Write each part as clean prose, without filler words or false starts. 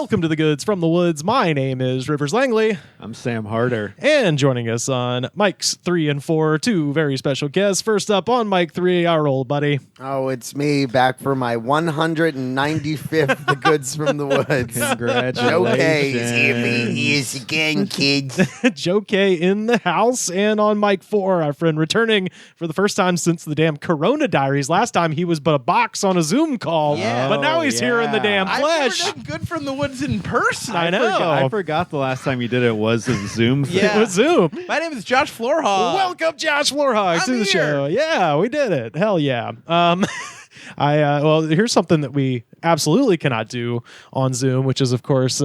Welcome to the Goods from the Woods. My name is Rivers Langley. I'm Sam Harder. And joining us on mics 3 and 4, two very special guests. First up on mic 3, our old buddy. Oh, it's me back for my 195th The Goods from the Woods. Congratulations. Okay, here he is again, kids. Joe Kaye in the house. And on mic 4, our friend returning for the first time since the damn Corona Diaries. Last time he was but a box on a Zoom call. Yeah. But now he's here in the damn I've flesh. never done Good from the Woods in person. I know. I forgot the last time you did it was a Zoom thing. Yeah. It was Zoom. My name is Josh Florhaug. Welcome, Josh Florhaug, to the here. show. Yeah, we did it. Hell yeah. Well, here's something that we absolutely cannot do on Zoom, which is, of course,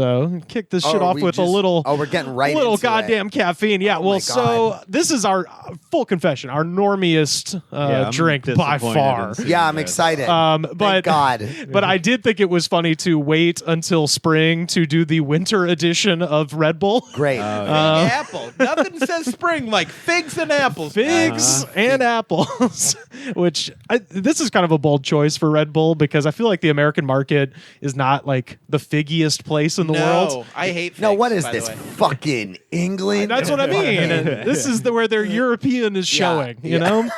kick this shit off with a little. Oh, we're getting right little into goddamn caffeine. Yeah. Oh well, my so God. this is our full confession, our normiest I'm drink by disappointed far. in seeing Yeah, I'm this. excited. But Thank God. But I did think it was funny to wait until spring to do the winter edition of Red Bull. Great. Big apple. Nothing says spring like figs and apples. Figs and apples, which this is kind of a bold choice for Red Bull because I feel like the American market is not like the figgiest place in the world. I hate figs. No, what is by the this? way. Fucking England? That's what I mean. And this is where their European is showing, you know?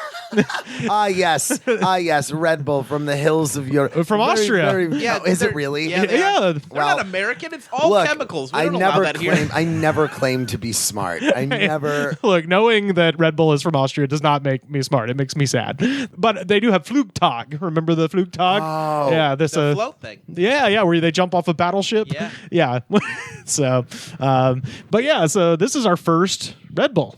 Yes. Red Bull from the hills of Europe. From Austria. Yeah, is they're- it really? Yeah, they Yeah. are. They're Well, not American. It's all Look, chemicals. We I don't allow never that claim. here. I never claim to be smart. I never. Look, knowing that Red Bull is from Austria does not make me smart. It makes me sad. But they do have Flugtag. Remember the Flugtag? Oh. Yeah, this the float thing. Yeah, where they jump off a battleship. Yeah. So, but yeah, so this is our first Red Bull.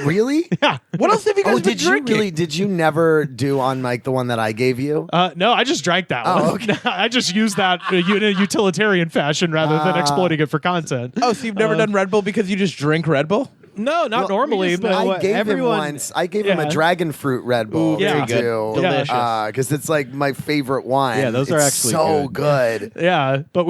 Really? Yeah. What else have you guys been Did you drinking? really? Did you never do on like the one that I gave you? No, I just drank that Oh, one. I just used that in a utilitarian fashion rather than exploiting it for content. Oh, so you've never done Red Bull because you just drink Red Bull? No, not normally, just but know I what, gave everyone- him once. I gave him Yeah. a dragon fruit Red Bull Ooh, very to good. do. Delicious. Because it's like my favorite wine. Yeah, those are It's actually so good. yeah, but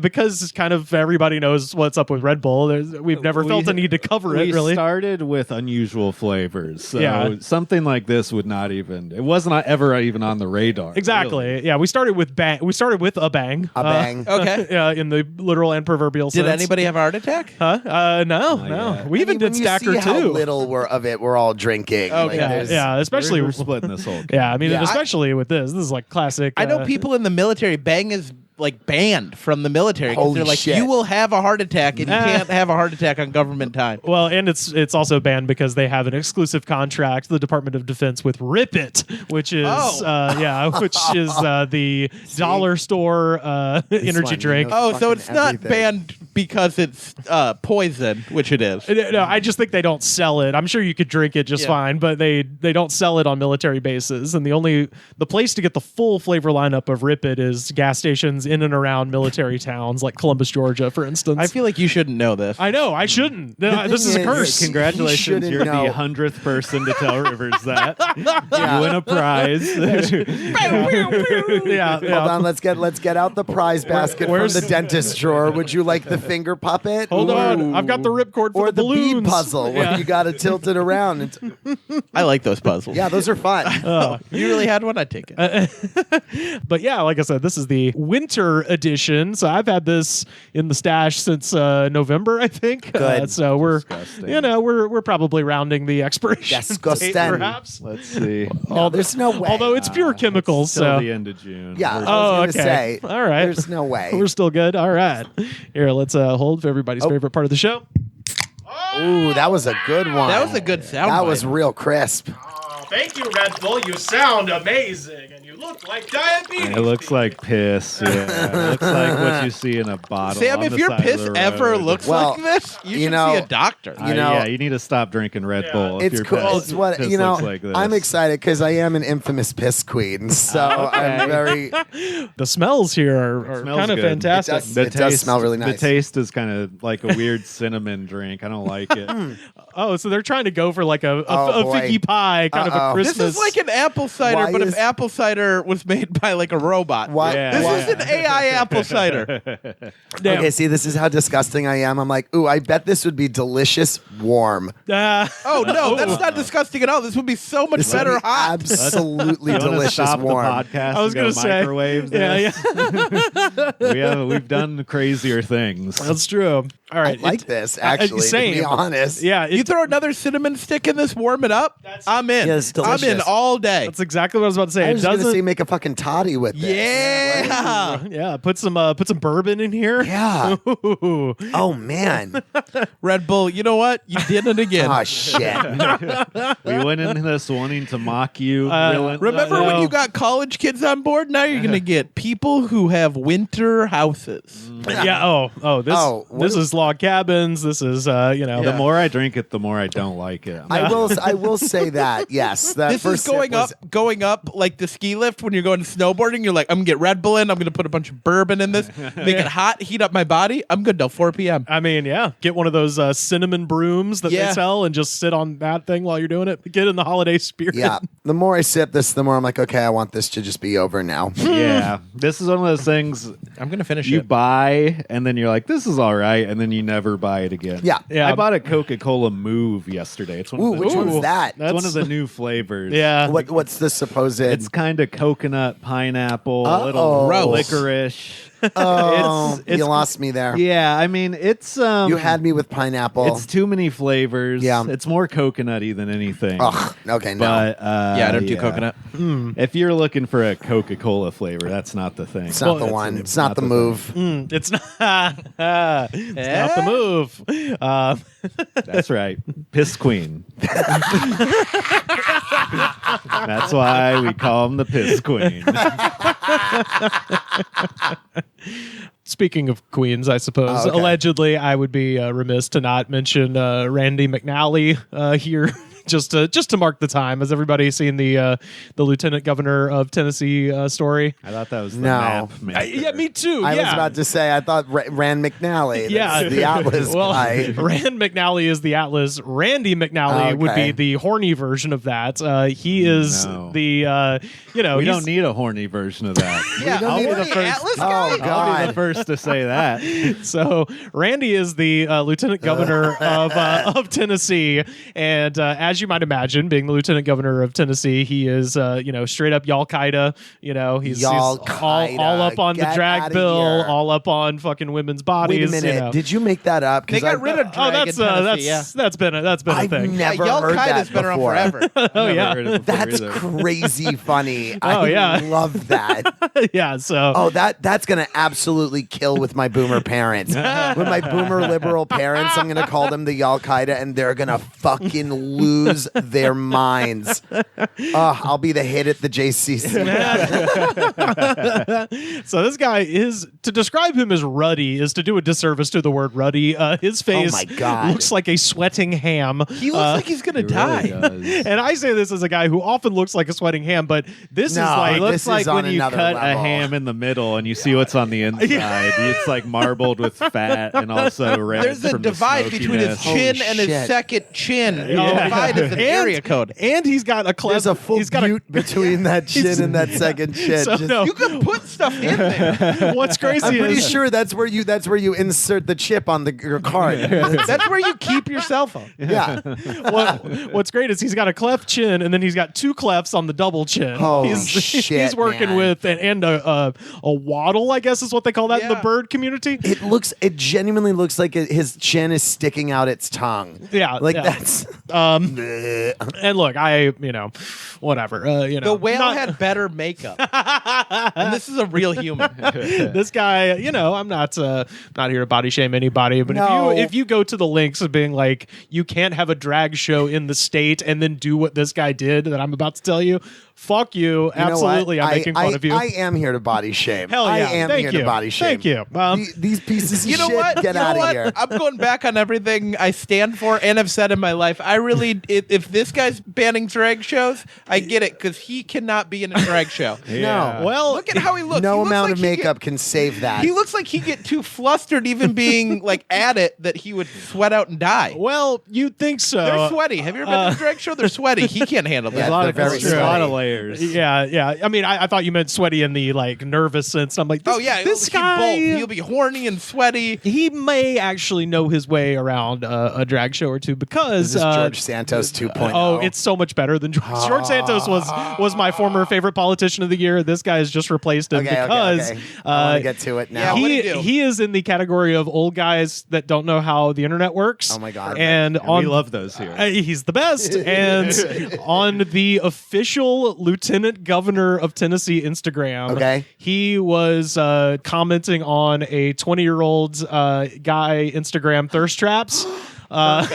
because kind of everybody knows what's up with Red Bull, we've never felt a need to cover it, We really. started with unusual flavors. So Yeah. something like this would not even, it wasn't ever even on the radar. Exactly. really. Yeah, we started with bang. We started with a bang. A bang. Okay. Yeah, in the literal and proverbial sense. Did anybody have a heart attack? Huh? No. yet. We even did when Stacker you see how too. little of it we're all drinking. Okay. Like, Yeah, there's- yeah, especially We're splitting this whole. Yeah, I mean, Yeah, especially with this. This is like classic. I know people in the military. Bang is like banned from the military because Holy they're like, shit. you will have a heart attack and you can't have a heart attack on government time. Well, and it's also banned because they have an exclusive contract, the Department of Defense, with Rip It, which is the dollar store energy one, drink. you know. Oh, so it's Fucking not everything. banned because it's poison, which it is. No, I just think they don't sell it. I'm sure you could drink it just Yeah. fine, but they don't sell it on military bases. And the place to get the full flavor lineup of Rip It is gas stations in and around military towns like Columbus, Georgia, for instance. I feel like you shouldn't know this. I know I shouldn't. This is a thing curse. is, Congratulations, shouldn't you're know. the 100th person to tell Rivers that. You win a prize. Yeah, Hold on, let's get out the prize basket from where's- the dentist drawer. Would you like the finger puppet? Hold on, Ooh. I've got the ripcord for Or the the balloons. bead puzzle where Yeah. you got to tilt it around. I like those puzzles. Yeah, those are fun. You really had one? I'd take it. But yeah, like I said, this is the winter edition. So I've had this in the stash since November, I think. Good. So we're, Disgusting. we're probably rounding the expiration Disgusting. date, perhaps. Let's see. No, there's no way. Although it's pure chemicals, Till so the end of June. yeah, We're- I was okay. gonna say. All right. There's no way. we're still good. All right, here, let's hold for everybody's favorite part of the show. Ooh, that was a good one. That was a good sound That bite. was real crisp. Oh, thank you, Red Bull. You sound amazing, and you look like diabetes. It looks like piss. Yeah, it looks like what you see in a bottle. Sam, on if the your side of piss the ever road. looks Well, like this, you you should know, see a doctor. you know- yeah, you need to stop drinking Red Bull. if It's your cool. piss- It's what piss you know. looks like this. I'm excited because I am an infamous piss queen. So I'm very. The smells here are Smells kind of good. fantastic. It does smell really nice. The taste is kind of like a weird cinnamon drink. I don't like it. Oh, so they're trying to go for like a Oh, boy. figgy pie kind of a Christmas. This is like an apple cider, Why but is- if apple cider was made by like a robot. Why? Yeah. This why- is an AI apple cider. Damn. Okay, see, this is how disgusting I am. I'm like, ooh, I bet this would be delicious warm. Oh no, that's not disgusting at all. This would be so much This would better be hot. absolutely You wanna delicious stop warm. the podcast. I was going gonna to say, microwave yeah, this? We've done crazier things. That's true. All I right, like this, actually, to same. be honest. Yeah, You throw another cinnamon stick in this, warm it up. I'm in. Yeah, it's I'm in delicious. all day. that's exactly what I was about to say. I It was going to doesn't. say make a fucking toddy with this. Yeah. Yeah, put some bourbon in here. Yeah. Ooh. Oh, man. Red Bull, you know what? You did it again. Oh, shit. We went into this wanting to mock you. Remember when No. you got college kids on board? Now you're going to get people who have winter houses. Yeah. Oh. This. Oh, what this do- is log cabins. This is The more I drink it, the more I don't like it. I will say that, yes. That This is first sip going up like the ski lift when you're going snowboarding. You're like, I'm going to get Red Bull in. I'm going to put a bunch of bourbon in this, make it hot, heat up my body. I'm good till 4 p.m. I mean, yeah. Get one of those cinnamon brooms that Yeah. they sell and just sit on that thing while you're doing it. Get in the holiday spirit. Yeah. The more I sip this, the more I'm like, okay, I want this to just be over now. Yeah, this is one of those things I'm going to finish you it. buy, and then you're like, "This is all right," and then you never buy it again. Yeah. Yeah. I bought a Coca-Cola Move yesterday. It's one Ooh, of the which new- one's that? It's one That's- of the new flavors. Yeah. What's the supposed? It's kind of coconut, pineapple, a Uh-oh. little Gross. licorice. Oh, it's- you lost me there. Yeah, I mean, it's You had me with pineapple. it's too many flavors. Yeah. It's more coconutty than anything. Ugh. Okay, no. But Yeah, I don't do coconut. If you're looking for a Coca-Cola flavor, that's not the thing. It's not Well, the one. It's not the thing. move. It's not. It's not the move. That's right. Piss Queen. That's why we call him the Piss Queen. Speaking of queens, I suppose Oh, okay. allegedly, I would be remiss to not mention Randy McNally here. Just to mark the time. Has everybody seen the Lieutenant Governor of Tennessee story? I thought that was the No. map maker. Yeah, me too. I yeah. was about to say, I thought Rand McNally. Yeah, That's the Atlas well, guy. Rand McNally is the Atlas. Randy McNally would be Okay. the horny version of that. He is No. the We he's- don't need a horny version of that. Yeah, don't I'll need be a the first- Atlas Oh, guy. I'll be the God. first to say that. So Randy is the Lieutenant Governor of Tennessee, and as you might imagine, being the Lieutenant Governor of Tennessee, he is straight up Al Qaeda. He's all Al-Qaeda. up on the Get drag outta bill, here. all up on fucking women's bodies. Wait a minute. You know. Did you make that up? They got rid of Oh, drag that's in Tennessee, that's yeah. that's been a I've thing. never Y'all heard that Qaeda's been around before. forever. Oh yeah, Never heard it before That's either. crazy funny. Oh, I yeah. love that. yeah. So Oh, that's gonna absolutely kill with my boomer parents. With my boomer liberal parents, I'm gonna call them the Al Qaeda, and they're gonna fucking lose their minds. I'll be the hit at the JCC. So this guy is, to describe him as ruddy is to do a disservice to the word ruddy. His face my God. looks like a sweating ham. He looks like he's going to It die. really does. And I say this as a guy who often looks like a sweating ham, but this No, is like It this looks is like on when you another cut a level. ham in the middle and you see what's on the inside. It's like marbled with fat and also red. There's a from the divide between his smokiness. chin and his shit. second chin. The Yeah. divide is an area code. and he's got a cleft. There's a full he's got butte between that chin and that second chin. So, Just- no, You can put stuff in there. what's crazy I'm pretty is sure that's where you insert the chip on your card. That's where you keep your cell phone. Yeah. what's great is he's got a cleft chin and then he's got two clefts on the double chin. Holy he's shit, working man. with and a waddle, I guess is what they call that in the Yeah. bird community. It genuinely looks like his chin is sticking out its tongue. Yeah, Like yeah. that's. And look, whatever. The whale not- had better makeup. And this is a real human. this guy, I'm not here to body shame anybody, but No. if you go to the links of being like, you can't have a drag show in the state and then do what this guy did that I'm about to tell you, fuck you. You know Absolutely, what? I'm making fun of you. I am here to body shame. Hell yeah. I am Thank here you. to body shame. Thank you. These pieces of You know shit, what? get out of here. I'm going back on everything I stand for and have said in my life. I really, if this guy's banning drag shows, I get it because he cannot be in a drag show. No. Well, Look at how he looks. No He looks amount like of makeup can save that. He looks like he get too flustered, even being like at it, that he would sweat out and die. well, you'd think so. They're sweaty. Have you ever been to a drag show? They're sweaty. He can't handle that. Yeah, a lot they're of very a lot of sweaty. layers. Yeah. I mean, I thought you meant sweaty in the like nervous sense. I'm like, this, Oh yeah, this he'll guy. be both. He'll be horny and sweaty. He may actually know his way around a drag show or two because This is George Santos 2.0. Oh, it's so much better than George. George Santos was my former favorite politician of the year. This guy has just replaced him because okay. I want to get to it now. Yeah, what'd he do? he is in the category of old guys that don't know how the internet works. Oh my God. And on We love those here. he's the best. And on the official Lieutenant Governor of Tennessee Instagram, Okay. he was commenting on a 20-year-old guy Instagram thirst traps. I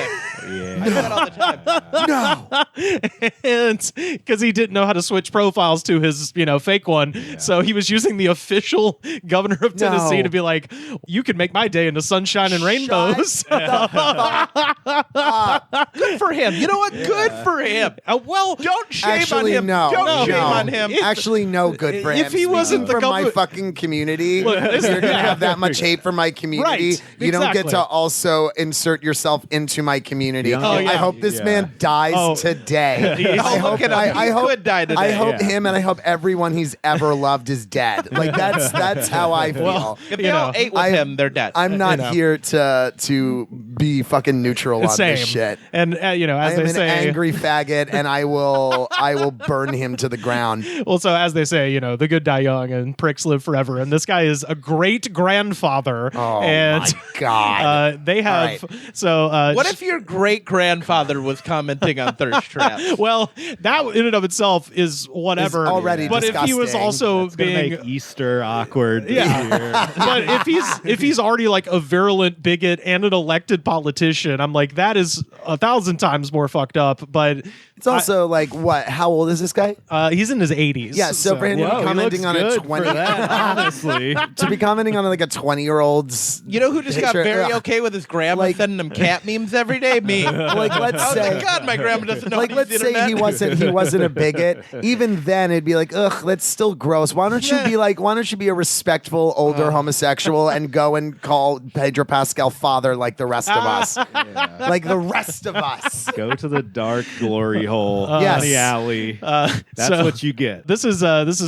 do that all the time. And because he didn't know how to switch profiles to his, fake one, so he was using the official governor of Tennessee No. to be like, "You could make my day into sunshine and rainbows." Good for him. You know what? Good for him. Well, Don't shame Actually, on him. no. Don't shame no. on him. Actually, no. Good for him. If he wasn't the Speaking for my governor- fucking community, Look, you're gonna have that much hate for my community. Right, You don't get exactly. to also insert yourself into my community. Oh, yeah. I hope this Yeah. man dies Oh. today. He's- I Oh, hope, look at him. I He hope could die today. I hope Yeah. him and I hope everyone he's ever loved is dead. Like that's how I feel. Well, If you they all know, ate with I- him, they're dead. I'm not know. here to be fucking neutral on same. this shit. And I as am they an say, angry faggot, and I will burn him to the ground. well, so as they say, the good die young and pricks live forever. And this guy is a great grandfather. Oh and my God. they have All so. What if your great grandfather was commenting on thirst traps? Well, that in and of itself is whatever. Is already but if he was disgusting. also It's gonna being make Easter awkward. this Yeah. year. but if he's already like a virulent bigot and an elected politician, I'm like, that is 1,000 times more fucked up. But It's also like what? How old is this guy? he's in his 80s. Yeah, so for him to be Whoa, he commenting looks on a good 20 for that, honestly. to be commenting on like a 20-year-old's You know who just got picture- very ugh. okay with his grandma Like- sending him cat memes every day? Me. Like let's I was say like, God, my grandma doesn't know like how to let's use the say internet. he wasn't a bigot. Even then it'd be like, ugh, that's still gross. Why don't you be a respectful older homosexual and go and call Pedro Pascal father like the rest of us? Like the rest of us. Go to the dark glory hole Yes. in the alley. That's so- what you get. This is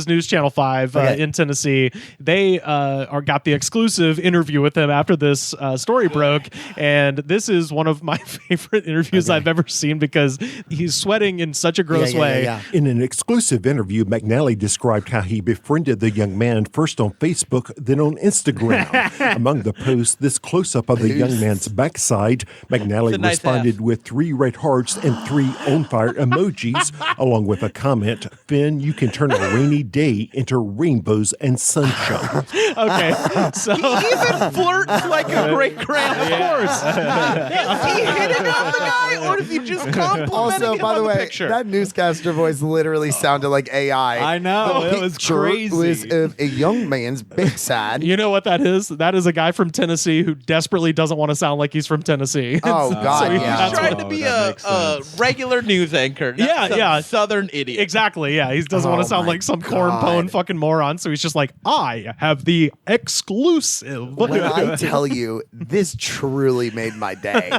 News Channel 5 Okay. in Tennessee. They got the exclusive interview with him after this story broke, and this is one of my favorite interviews I've ever seen because he's sweating in such a gross way. In an exclusive interview, McNally described how he befriended the young man first on Facebook, then on Instagram. Among the posts, this close-up of the young man's backside, McNally It's a nice responded with 3 red hearts and 3 on-fire emojis, along with a comment, Finn, you can turn a rainy day into rainbows and sunshine. Okay, so Even flirts like a great grandfather. Is he hitting on the guy, or is he just complimenting Also, him by the on way, picture? that newscaster voice literally sounded like AI. I know, The it was picture crazy. was of a young man's backside. you know what that is? That is a guy from Tennessee who desperately doesn't want to sound like he's from Tennessee. Oh, God, he's yeah. He's trying to Oh, be that a makes sense. regular news anchor. Not Yeah, some yeah. Southern idiot. Exactly, yeah. He doesn't want Oh to sound my like some God. corn-pone fucking moron, so he's just like, I have the exclusive. When I tell you, this truly made my day.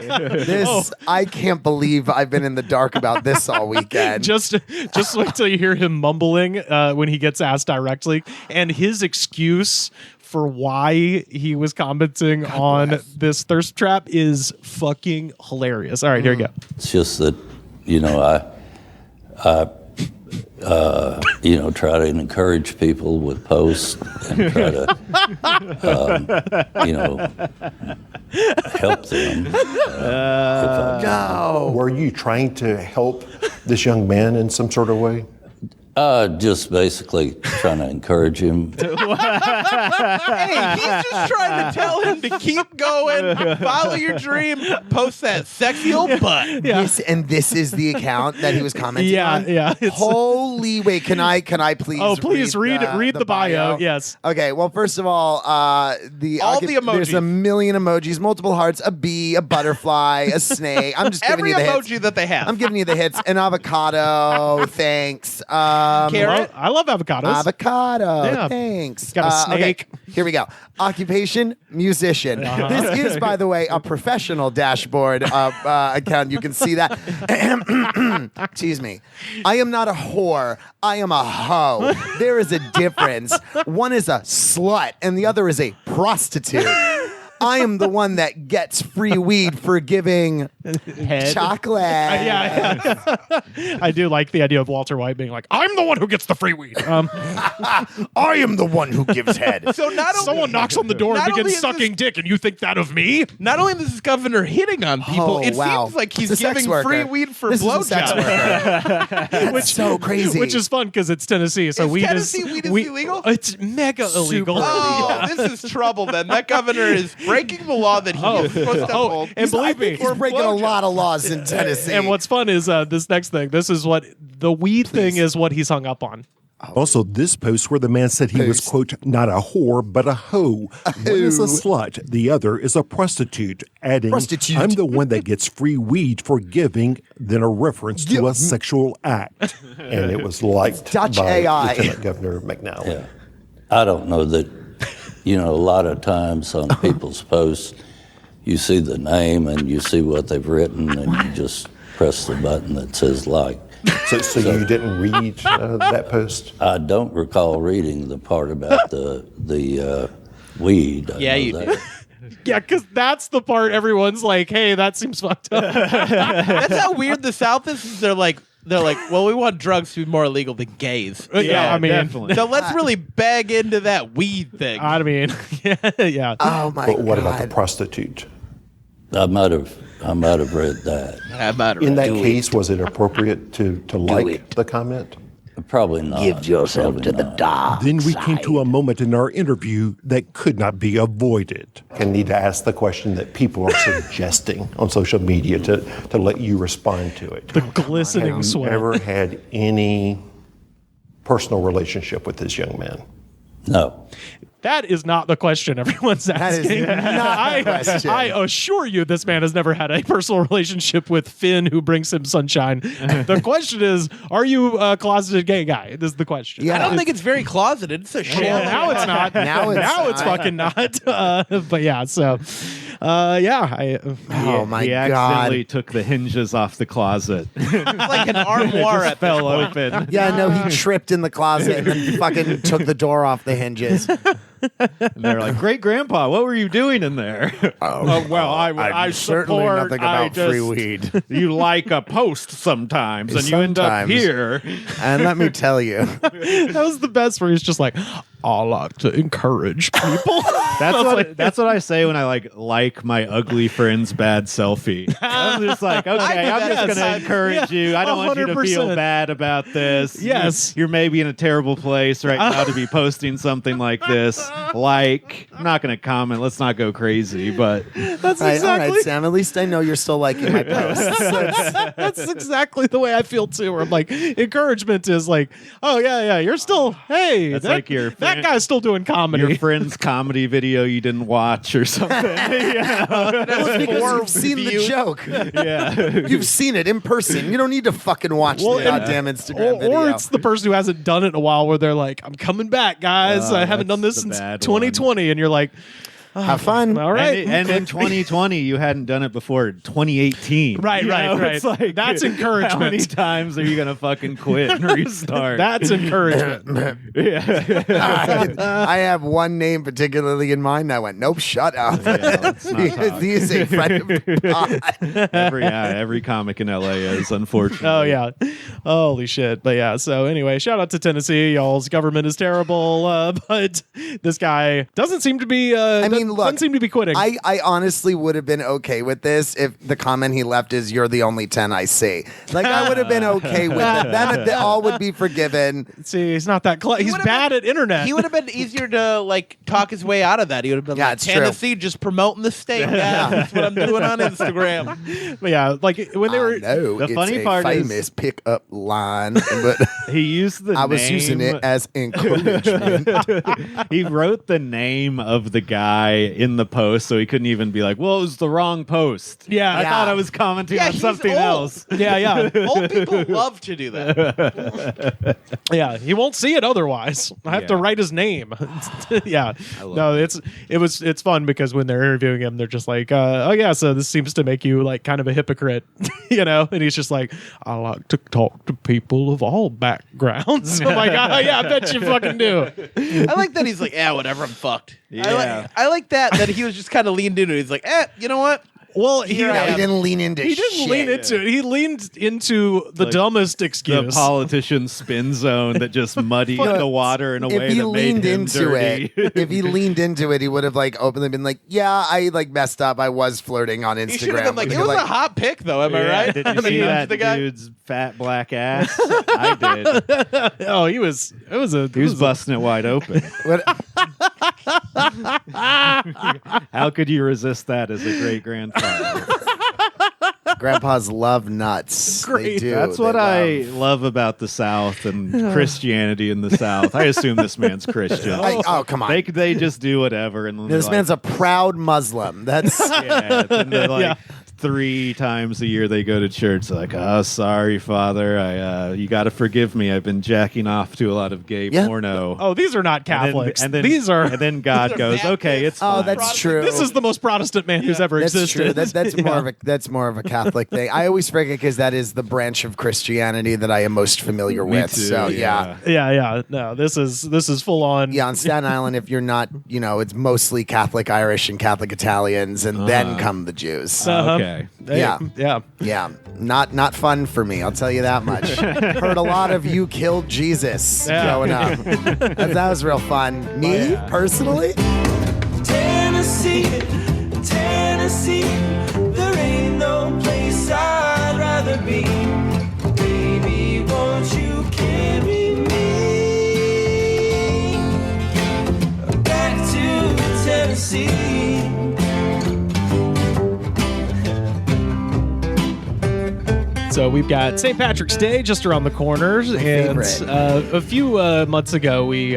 I can't believe I've been in the dark about this all weekend. just wait till you hear him mumbling when he gets asked directly, and his excuse for why he was commenting on this thirst trap is fucking hilarious. All right, here we go. It's just that, I try to encourage people with posts and try to, help them. No. Were you trying to help this young man in some sort of way? Just basically trying to encourage him. Hey, he's just trying to tell him to keep going, follow your dream, post that sexy old butt. This is the account that he was commenting on. Yeah. Holy wait, can I please? Oh, please read the bio. Yes. Okay. Well, first of all, the emojis. There's a million emojis, multiple hearts, a bee, a butterfly, a snake. I'm just giving Every you the emoji hits. that they have. I'm giving you the hits. An avocado. Thanks. Carrot. I love avocados. Avocado. Yeah. Thanks. Got a snake. Okay, here we go. Occupation, musician. This is, by the way, a professional dashboard account. You can see that. Excuse me. I am not a whore. I am a hoe. There is a difference. One is a slut and the other is a prostitute. I am the one that gets free weed for giving chocolate. Yeah. I do like the idea of Walter White being like, I'm the one who gets the free weed. I am the one who gives head. So not only, Someone knocks on the door and not only begins is sucking dick, and you think that of me? Not only is this governor hitting on people, it seems like he's It's a sex giving worker. free weed for This is a sex blowjobs. worker. That's so crazy. Which is fun because it's Tennessee. So weed Tennessee weed is illegal? It's mega illegal. Oh, this is trouble then. That governor is breaking the law that he is supposed to uphold. and believe me, he's breaking a lot of laws in Tennessee. And what's fun is this next thing. This is what the weed thing is. What he's hung up on. Also, this post where the man said he was, quote, not a whore, but a hoe. One is a slut, the other is a prostitute, adding, I'm the one that gets free weed for giving, then a reference to a sexual act. And it was liked Dutch by AI. Lieutenant Governor McNally. Yeah. I don't know that, a lot of times on people's posts, you see the name and you see what they've written and you just press the button that says like. So you didn't read that post? I don't recall reading the part about the weed. Yeah, you did. Yeah, because that's the part everyone's like, hey, that seems fucked up. That's how weird the South is. They're like, well, we want drugs to be more illegal than gays. Yeah, I mean, definitely. So let's really bag into that weed thing. I mean, yeah. oh my But what God. about the prostitute? I might have read that. In that case, was it appropriate to like the comment? Probably not. Give yourself Probably to the not. dark Then we came side. to a moment in our interview that could not be avoided. I need to ask the question that people are suggesting on social media to let you respond to it. The glistening Have you sweat. ever had any personal relationship with this young man? No. That is not the question everyone's asking. is not the question. I assure you this man has never had a personal relationship with Finn who brings him sunshine. The question is, are you a closeted gay guy? This is the question. Yeah. I don't think it's very closeted. It's a sham. Well, now it's not. Now it's fucking not. But yeah, so yeah. Oh my he God. accidentally took the hinges off the closet. It's like an armoire at Fell this point. open. Yeah, no, he tripped in the closet and then fucking took the door off the hinges. And they're like, "Great grandpa, what were you doing in there?" Well, I certainly support. nothing about I just, free weed. You like a post sometimes, and you end up Sometimes. here. And let me tell you, That was the best where he's just like, I like to encourage people. That's what I say when I like my ugly friend's bad selfie. I'm just like, okay, I'm just going to encourage you. I don't want you to feel 100%. bad about this. Yes. You're maybe in a terrible place right now to be posting something like this. I'm not going to comment. Let's not go crazy, but That's all exactly. right, Sam. At least I know you're still liking my posts. That's exactly the way I feel too. Where I'm like, encouragement is like, oh yeah, you're still, hey, That's that, like your that friend- guy's still doing comedy. your friend's comedy video you didn't watch or something. Because you've seen the views. joke. Yeah. You've seen it in person. You don't need to fucking watch the goddamn Instagram video. Or it's the person who hasn't done it in a while where they're like, I'm coming back, guys. I haven't done this that's the since bad 2020. And you're like, Have fun. all right. And in 2020, you hadn't done it before 2018. Right, You right, know, right. It's like, That's How many encouragement. times are you going to fucking quit and restart? That's encouragement. I have one name particularly in mind. I went, nope, shut up. let's not talk. He is a friend of God. every comic in LA is, unfortunately. Oh yeah, holy shit! But yeah, so anyway, shout out to Tennessee. Y'all's government is terrible, but this guy doesn't seem to be. I mean, mean, look, doesn't seem to be quitting. I honestly would have been okay with this if the comment he left is "You're the only 10 I see." Like I would have been okay with it. Then all would be forgiven. See, he's not that close. He's bad at internet. He would have been easier to like talk his way out of that. He would have been like it's Tennessee just promoting the state. Yeah, that's what I'm doing on Instagram. But yeah, like when they were. No, The it's funny a part is- famous pickup line, but He used the I was name- using it as encouragement. He wrote the name of the guy in the post, so he couldn't even be like, "Well, it was the wrong post." Yeah. I thought I was commenting Yeah, on he's something old. else. Yeah. Old people love to do that. Yeah, he won't see it otherwise. I have to Yeah. write his name. Yeah, no, it's fun because when they're interviewing him, they're just like, oh yeah, so this seems to make you like kind of a hypocrite, and he's just like, I like to talk to people of all backgrounds. I'm like, oh yeah, I bet you fucking do. I like that he's like, yeah, whatever, I'm fucked. Yeah. I like that he was just kind of leaned into it. He's like, you know what? Well, He didn't lean into he didn't shit. lean into it. He leaned into the Like dumbest The excuse. politician spin zone that just muddied the water in a If way he that made leaned him into dirty. it, if he leaned into it, he would have like openly been like, "Yeah, I like messed up. I was flirting on He should have Instagram." been like, But it you're was a hot pick, though. Am I right? Did you And then see he that the guy. dude's fat black ass? I did. Oh, he was. It was a. He was busting it wide open. What- How could you resist that as a great grandfather? Grandpas love nuts. They Great. do. That's They what I love- love about the South and Christianity in the South. I assume this man's Christian. Oh, come on. They just do whatever. And then This they're man's a proud Muslim. That's yeah. Then they're like Yeah. 3 times a year they go to church. They're like, oh, sorry, Father. You got to forgive me. I've been jacking off to a lot of gay Yeah. porno. Oh, these are not Catholics. And then, These are. And then God goes, Baptists. okay, it's oh, fine. that's true. This is the most Protestant man who's ever That's existed. true. That's more of a Catholic thing. I always forget because that is the branch of Christianity that I am most familiar Me with. too, So yeah. Yeah. No, this is full on. Yeah, on Staten Island, if you're not, it's mostly Catholic Irish and Catholic Italians, and then come the Jews. Okay. Yeah. Yeah. Yeah, not fun for me. I'll tell you that much. Heard a lot of "you killed Jesus" growing up. That was real fun. Me personally, Tennessee, there ain't no place I'd rather be. Baby, won't you carry me back to Tennessee? So we've got St. Patrick's Day just around the corner, and favorite. a few months ago we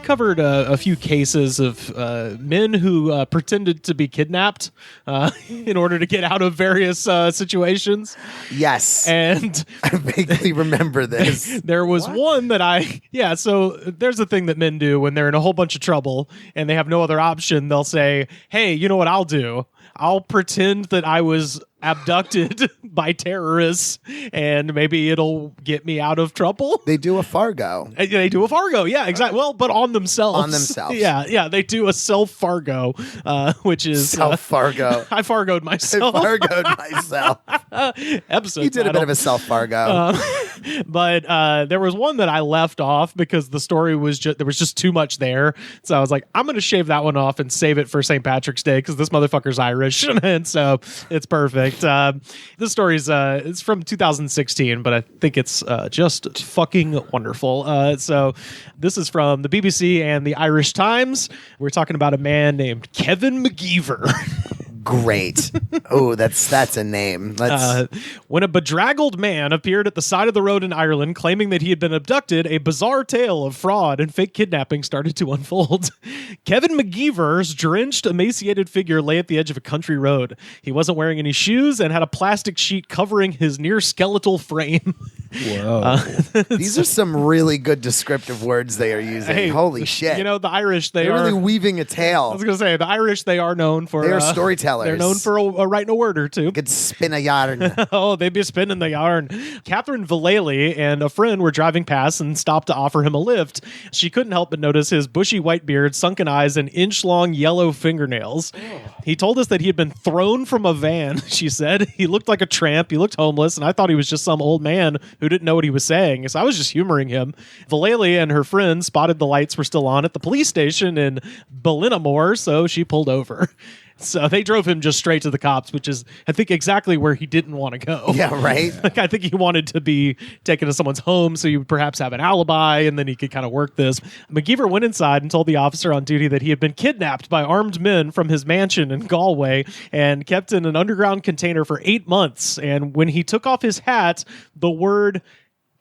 covered a few cases of men who pretended to be kidnapped in order to get out of various situations. yes, And I vaguely remember this. there was one that so there's a thing that men do when they're in a whole bunch of trouble and they have no other option. They'll say, hey, you know what I'll do? I'll pretend that I was abducted by terrorists and maybe it'll get me out of trouble. They do a Fargo. They do a Fargo, yeah, exactly. Well, but on themselves. On themselves. Yeah, they do a self Fargo, which is Self Fargo. I Fargoed I myself. Fargoed myself. Episode You did a bit title. of a self Fargo. But there was one that I left off because the story was there was just too much there. So I was like, I'm going to shave that one off and save it for St. Patrick's Day because this motherfucker's Irish, and so it's perfect. This story's it's from 2016, but I think it's just fucking wonderful. So this is from the BBC and the Irish Times. We're talking about a man named Kevin McGeever. Great. Oh, that's a name. When a bedraggled man appeared at the side of the road in Ireland claiming that he had been abducted, a bizarre tale of fraud and fake kidnapping started to unfold. Kevin McGeever's drenched, emaciated figure lay at the edge of a country road. He wasn't wearing any shoes and had a plastic sheet covering his near skeletal frame. Whoa. These are some really good descriptive words they are using. Hey, Holy shit. You know, the Irish, They're are... really weaving a I tale. was going to say, the Irish, they are known for... They are storytellers. They're known for writing a word or two. Could spin a yarn. Oh, they'd be spinning the yarn. Catherine Vallely and a friend were driving past and stopped to offer him a lift. She couldn't help but notice his bushy white beard, sunken eyes, and inch-long yellow fingernails. He told us that he had been thrown from a van, she said. He looked like a tramp. He looked homeless, and I thought he was just some old man who'd who didn't know what he was saying. So I was just humoring him. Vallely and her friend spotted the lights were still on at the police station in Ballinamore, so she pulled over. So they drove him just straight to the cops, which is, I think, exactly where he didn't want to go. Yeah, right? Like, I think he wanted to be taken to someone's home so you would perhaps have an alibi, and then he could kind of work this. McGeever went inside and told the officer on duty that he had been kidnapped by armed men from his mansion in Galway and kept in an underground container for 8 months. And when he took off his hat, the word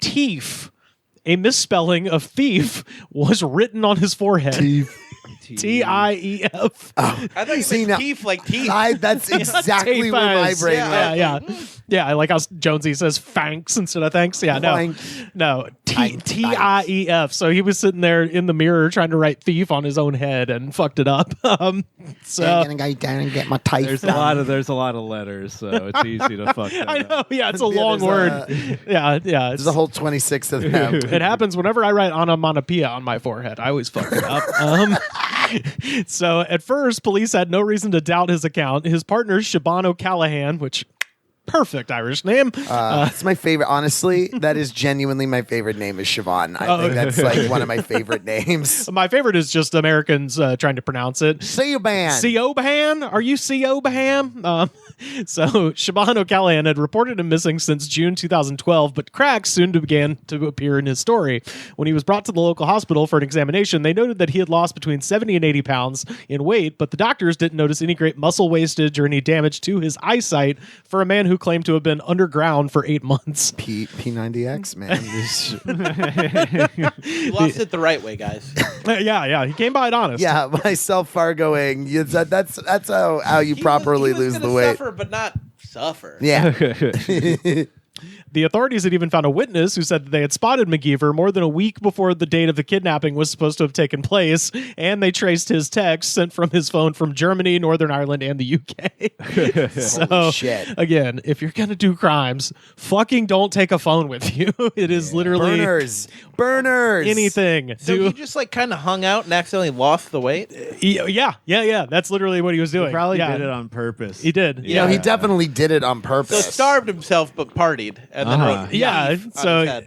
"thief," a misspelling of thief, was written on his forehead. T-I-E-F. Oh. I thought you meant teeth like teeth. That's exactly where my brain went. Yeah, I like how Jonesy says thanks instead of thanks. Yeah, no. T-I-E-F. So he was sitting there in the mirror trying to write thief on his own head and fucked it up. So I'm gonna go down and get my teeth. There's a lot of letters, so it's easy to fuck that I know, up. yeah, it's a long word. Yeah. There's a whole 26 of them. It happens whenever I write onomatopoeia on my forehead. I always fuck it up. So at first, police had no reason to doubt his account. His partner, Siobhan O'Callaghan, which perfect Irish name. It's my favorite. Honestly, that is genuinely my favorite name is Siobhan. I think that's like one of my favorite names. My favorite is just Americans trying to pronounce it. Siobhan. Siobhan? Are you Siobhan? So Siobhan O'Callaghan had reported him missing since June 2012, but cracks soon began to appear in his story. When he was brought to the local hospital for an examination, they noted that he had lost between 70 and 80 pounds in weight, but the doctors didn't notice any great muscle wastage or any damage to his eyesight for a man who claimed to have been underground for 8 months. P90X, man. You lost it the right way, guys. Yeah. He came by it honest. Yeah, myself Fargoing. That's how you properly lose the weight. Suffer, but not suffer. Yeah. The authorities had even found a witness who said that they had spotted McGeever more than a week before the date of the kidnapping was supposed to have taken place, and they traced his text sent from his phone from Germany, Northern Ireland, and the UK. So, shit. Again, if you're going to do crimes, fucking don't take a phone with you. It is literally... Burners. Anything. So he just like kind of hung out and accidentally lost the weight? Yeah. That's literally what he was doing. He probably did it on purpose. He did. You know, he definitely did it on purpose. So starved himself but partied. And then wrote so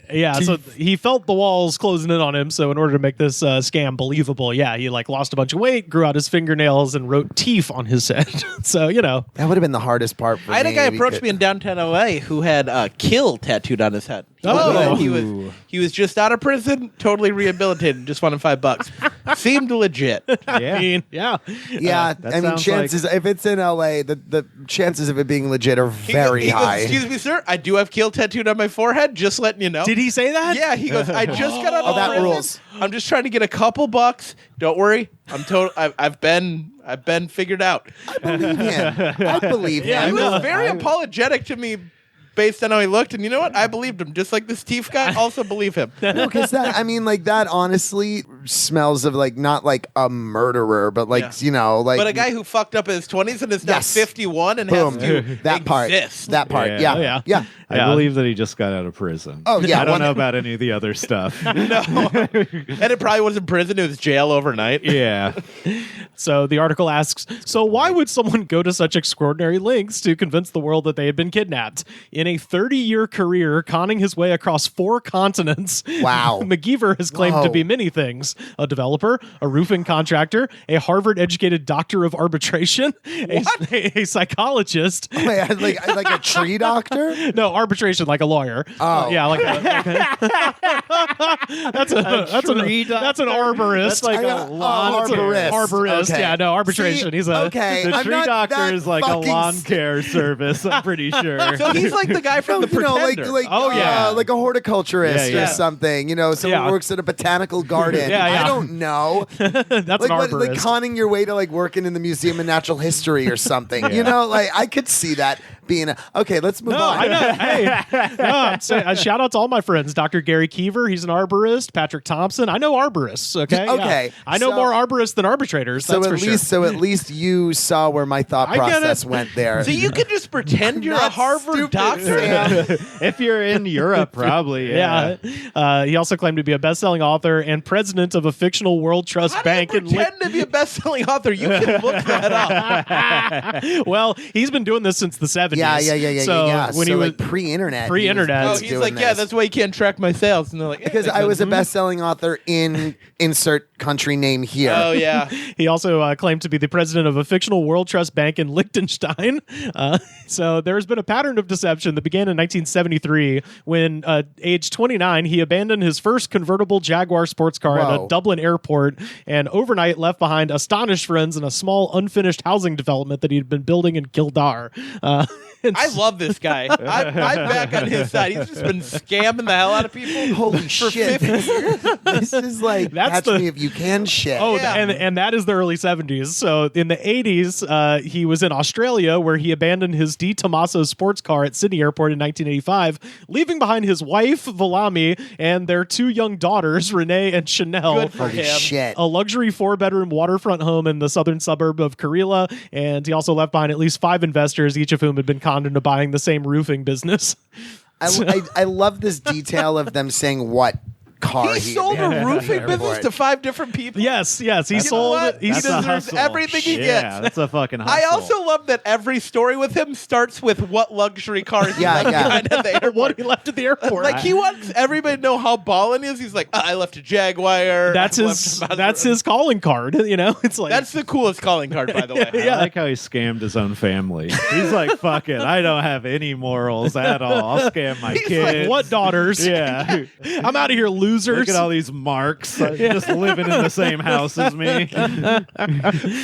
he felt the walls closing in on him. So in order to make this scam believable, he like lost a bunch of weight, grew out his fingernails, and wrote teeth on his head. So that would have been the hardest part for me. I had a guy approach me in downtown LA who had kill tattooed on his head. He was just out of prison, totally rehabilitated, just wanted $5. Seemed legit. Yeah. I mean, chances if it's in LA, the chances of it being legit are very high. Excuse me, sir. I do have kill tattooed on my forehead. Just letting you know. Did he say that? Yeah. He goes. I just got out of that prison. rules. I'm just trying to get a couple bucks. Don't worry. I've been figured out. I believe him. He was very apologetic to me. Based on how he looked, and you know what? I believed him. Just like this teeth guy, also believe him. No, because that honestly smells of like not like a murderer, but like but a guy who fucked up in his 20s and is now 51 and has to that part. exist. That part. Yeah. I believe that he just got out of prison. Oh yeah, I don't know about any of the other stuff. No, and it probably wasn't prison; it was jail overnight. Yeah. So the article asks, so why would someone go to such extraordinary lengths to convince the world that they had been kidnapped? In a 30-year career conning his way across 4 continents, wow, McGeever has claimed to be many things: a developer, a roofing contractor, a Harvard-educated doctor of arbitration, a psychologist. Wait, like a tree doctor? No, arbitration, like a lawyer. Oh, that's an arborist. That's like a lawn arborist. Okay. Yeah, no, arbitration. See, He's a the tree doctor is like a lawn care service. I'm pretty sure. So he's like the guy from The Pretender. Like a horticulturist or something. Someone who works at a botanical garden. I don't know. That's an arborist. Like conning your way to like working in the Museum of Natural History or something. I could see that being okay. Let's move on. I know. Hey, shout out to all my friends. Dr. Gary Keever, he's an arborist. Patrick Thompson, I know arborists. Okay, Okay. I know more arborists than arbitrators. So So That's at for least, sure. so at least you saw where my thought I get process it. went there. So you can just pretend you're a Not Harvard stupid, doctor. Sam. If you're in Europe, probably. Yeah. He also claimed to be a best-selling author and president of a fictional World Trust How bank. do you pretend to be a best-selling author? You can look that up. Well, he's been doing this since the 70s. Yeah. So when he was like pre-internet. Pre-internet. he Oh, was he's doing like, yeah, this. that's why you can't track my sales. And they're like, because I was a best-selling author in insert country name here. oh yeah. He also claimed to be the president of a fictional World Trust bank in Liechtenstein. So there's been a pattern of deception that began in 1973 when, age 29, he abandoned his first convertible Jaguar sports car at a Whoa. Dublin airport and overnight left behind astonished friends in a small unfinished housing development that he'd been building in Kildare. I love this guy. I'm back on his side. He's just been scamming the hell out of people. Holy for shit! 50 years. This is like That's catch the- me if you can shit. Oh, Yeah. and that is the early 70s. So in the 80s, he was in Australia where he abandoned his Di Tommaso sports car at Sydney Airport in 1985, leaving behind his wife, Valami, and their 2 young daughters, Renee and Chanel. Good for Holy him. shit! A luxury 4-bedroom waterfront home in the southern suburb of Karela, and he also left behind at least 5 investors, each of whom had been conned into buying the same roofing business. I love this detail of them saying what car He sold a roofing business to 5 different people. Yes, he You know sold. what? He That's a deserves hustle. everything he Yeah, gets. that's a fucking hustle. I also love that every story with him starts with what luxury cars he Yeah, left yeah. behind at the airport. What he left at the airport. Like he wants everybody to know how ballin' he is. He's like, I left a Jaguar. that's I his. left a That's Maserati." his calling card. You know, it's like That's the coolest calling card, by the way. I like how he scammed his own family. He's like, fuck it. I don't have any morals at all. I'll scam my He's like, kids. what daughters? Yeah. I'm out of here, losers. Look at all these marks just living in the same house as me.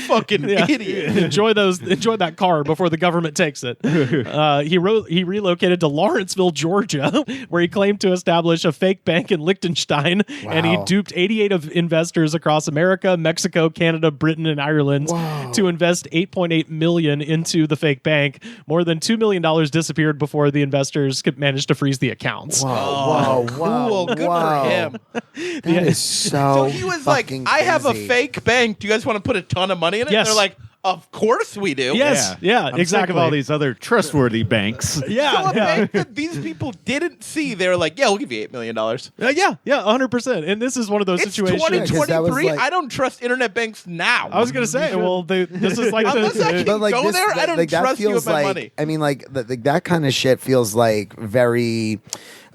Fucking Yeah. idiot. Enjoy that car before the government takes it. He relocated to Lawrenceville, Georgia, where he claimed to establish a fake bank in Liechtenstein, and he Wow. duped 88 of investors across America, Mexico, Canada, Britain, and Ireland to invest $8.8 million into the fake bank. More than $2 million disappeared before the investors could manage to freeze the accounts. Whoa, Cool. Good for him. That is so. So he was like, fucking I have a crazy. fake bank. Do you guys want to put a ton of money in it? Yes. They're like, of course we do. Yes, yeah, I'm sick exactly. of all these other trustworthy banks. Yeah, So a yeah. bank that these people didn't see, they were like, yeah, we'll give you $8 million. Yeah, 100%. And this is one of those It's situations. 2023. like- I don't trust internet banks now. I was gonna say, well, this is like Unless I can But like go this, there, I don't like, that trust you feels with my like, money. I mean, like that kind of shit feels like very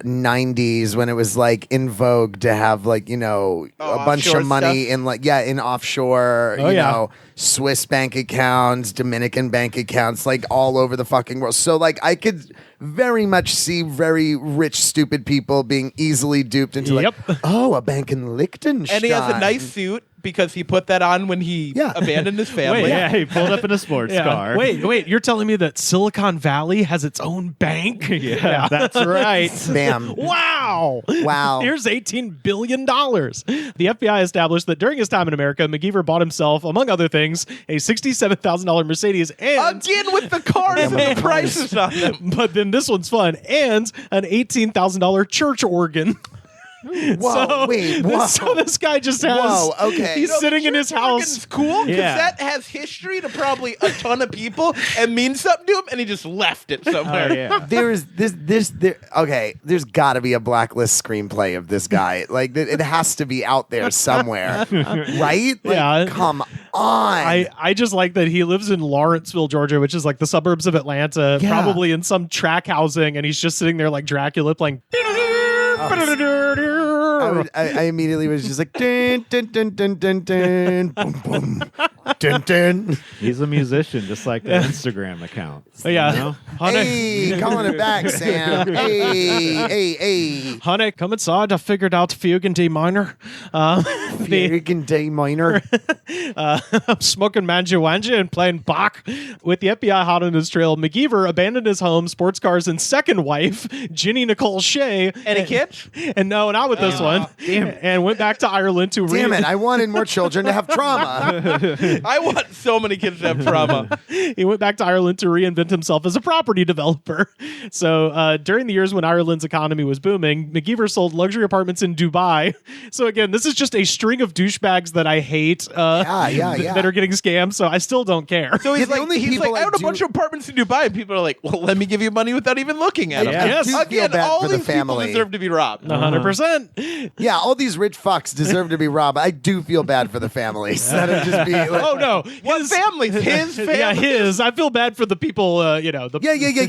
90s when it was like in vogue to have like, you know, a bunch offshore of money stuff? in like in offshore, Oh, you yeah. know, Swiss bank accounts, Dominican bank accounts, like all over the fucking world. So like I could very much see very rich, stupid people being easily duped into Yep. like, oh, a bank in Liechtenstein. And he has a nice suit because he put that on when he Yeah. abandoned his family. Wait, Yeah, he pulled up in a sports car. Wait, you're telling me that Silicon Valley has its own bank? Yeah, that's right. Bam. Wow. Wow. Here's $18 billion. The FBI established that during his time in America, McGeever bought himself, among other things, a $67,000 Mercedes and Again with the cars and the prices on them. but then this one's fun, and an $18,000 church organ. Whoa, wait, whoa. So this guy just has. Whoa, okay. He's You know, The sitting in his church house. organ's cool because Yeah. that has history to probably a ton of people and means something to him, and he just left it somewhere. Oh, yeah. There's okay, there's got to be a blacklist screenplay of this guy. Like it has to be out there somewhere, right? Like, Yeah. come on. I just like that he lives in Lawrenceville, Georgia, which is like the suburbs of Atlanta, Yeah. probably in some track housing, and he's just sitting there like Dracula playing. I immediately was just like dun, dun, dun, dun, dun, dun, boom, boom, dun, dun. He's a musician, just like the Instagram account. Yeah. You know? Hey, calling it back, Sam. Hey. Honey, come inside. I figured out fugue in D minor. American D minor. I'm smoking Manjuanja and playing Bach. With the FBI hot on his trail, McGeever abandoned his home, sports cars, and second wife, Ginny Nicole Shea. Any kids? And no, not with this one. And went back to Ireland to Damn it! I wanted more children to have trauma. I want so many kids to have trauma. He went back to Ireland to reinvent himself as a property developer. So during the years when Ireland's economy was booming, McGeever sold luxury apartments in Dubai. So again, this is just a string of douchebags that I hate that are getting scammed, so I still don't care. So he's Yeah, the only he's people like, I I own a do- bunch of apartments in Dubai, and people are like, well, let me give you money without even looking at them. Yes. I do feel Again, bad all for the these people family. deserve to be robbed. 100%. Yeah, all these rich fucks deserve to be robbed. I do feel bad for the families. That'd just be like, Oh no, What families? His family? Yeah, his. I feel bad for the people. The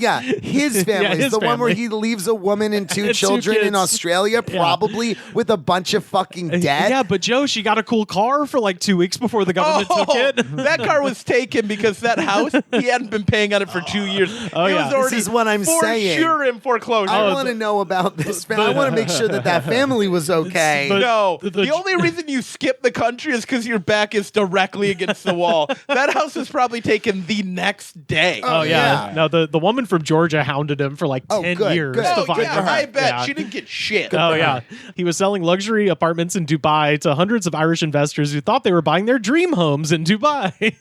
yeah. His family, his the one where family. he leaves a woman and two And two children in kids. Australia, probably with a bunch of fucking debt. Yeah, but Joe, she got a cool car for like 2 weeks before the government took it. That car was taken because that house, he hadn't been paying on it for 2 years. Oh, It yeah. was already This is what I'm for saying. sure in foreclosure. I want to know about this family. I want to make sure that family was okay. But- No, the- the only reason you skip the country is because your back is directly against the wall. That house was probably taken the next day. Oh yeah. Yeah. No, the woman from Georgia hounded him for like 10 good, years good. to Oh, find yeah, her. I bet. Yeah. She didn't get shit. Oh yeah, he was selling luxury apartments in Dubai to hundreds of Irish investors who thought they were buying their dream homes in Dubai.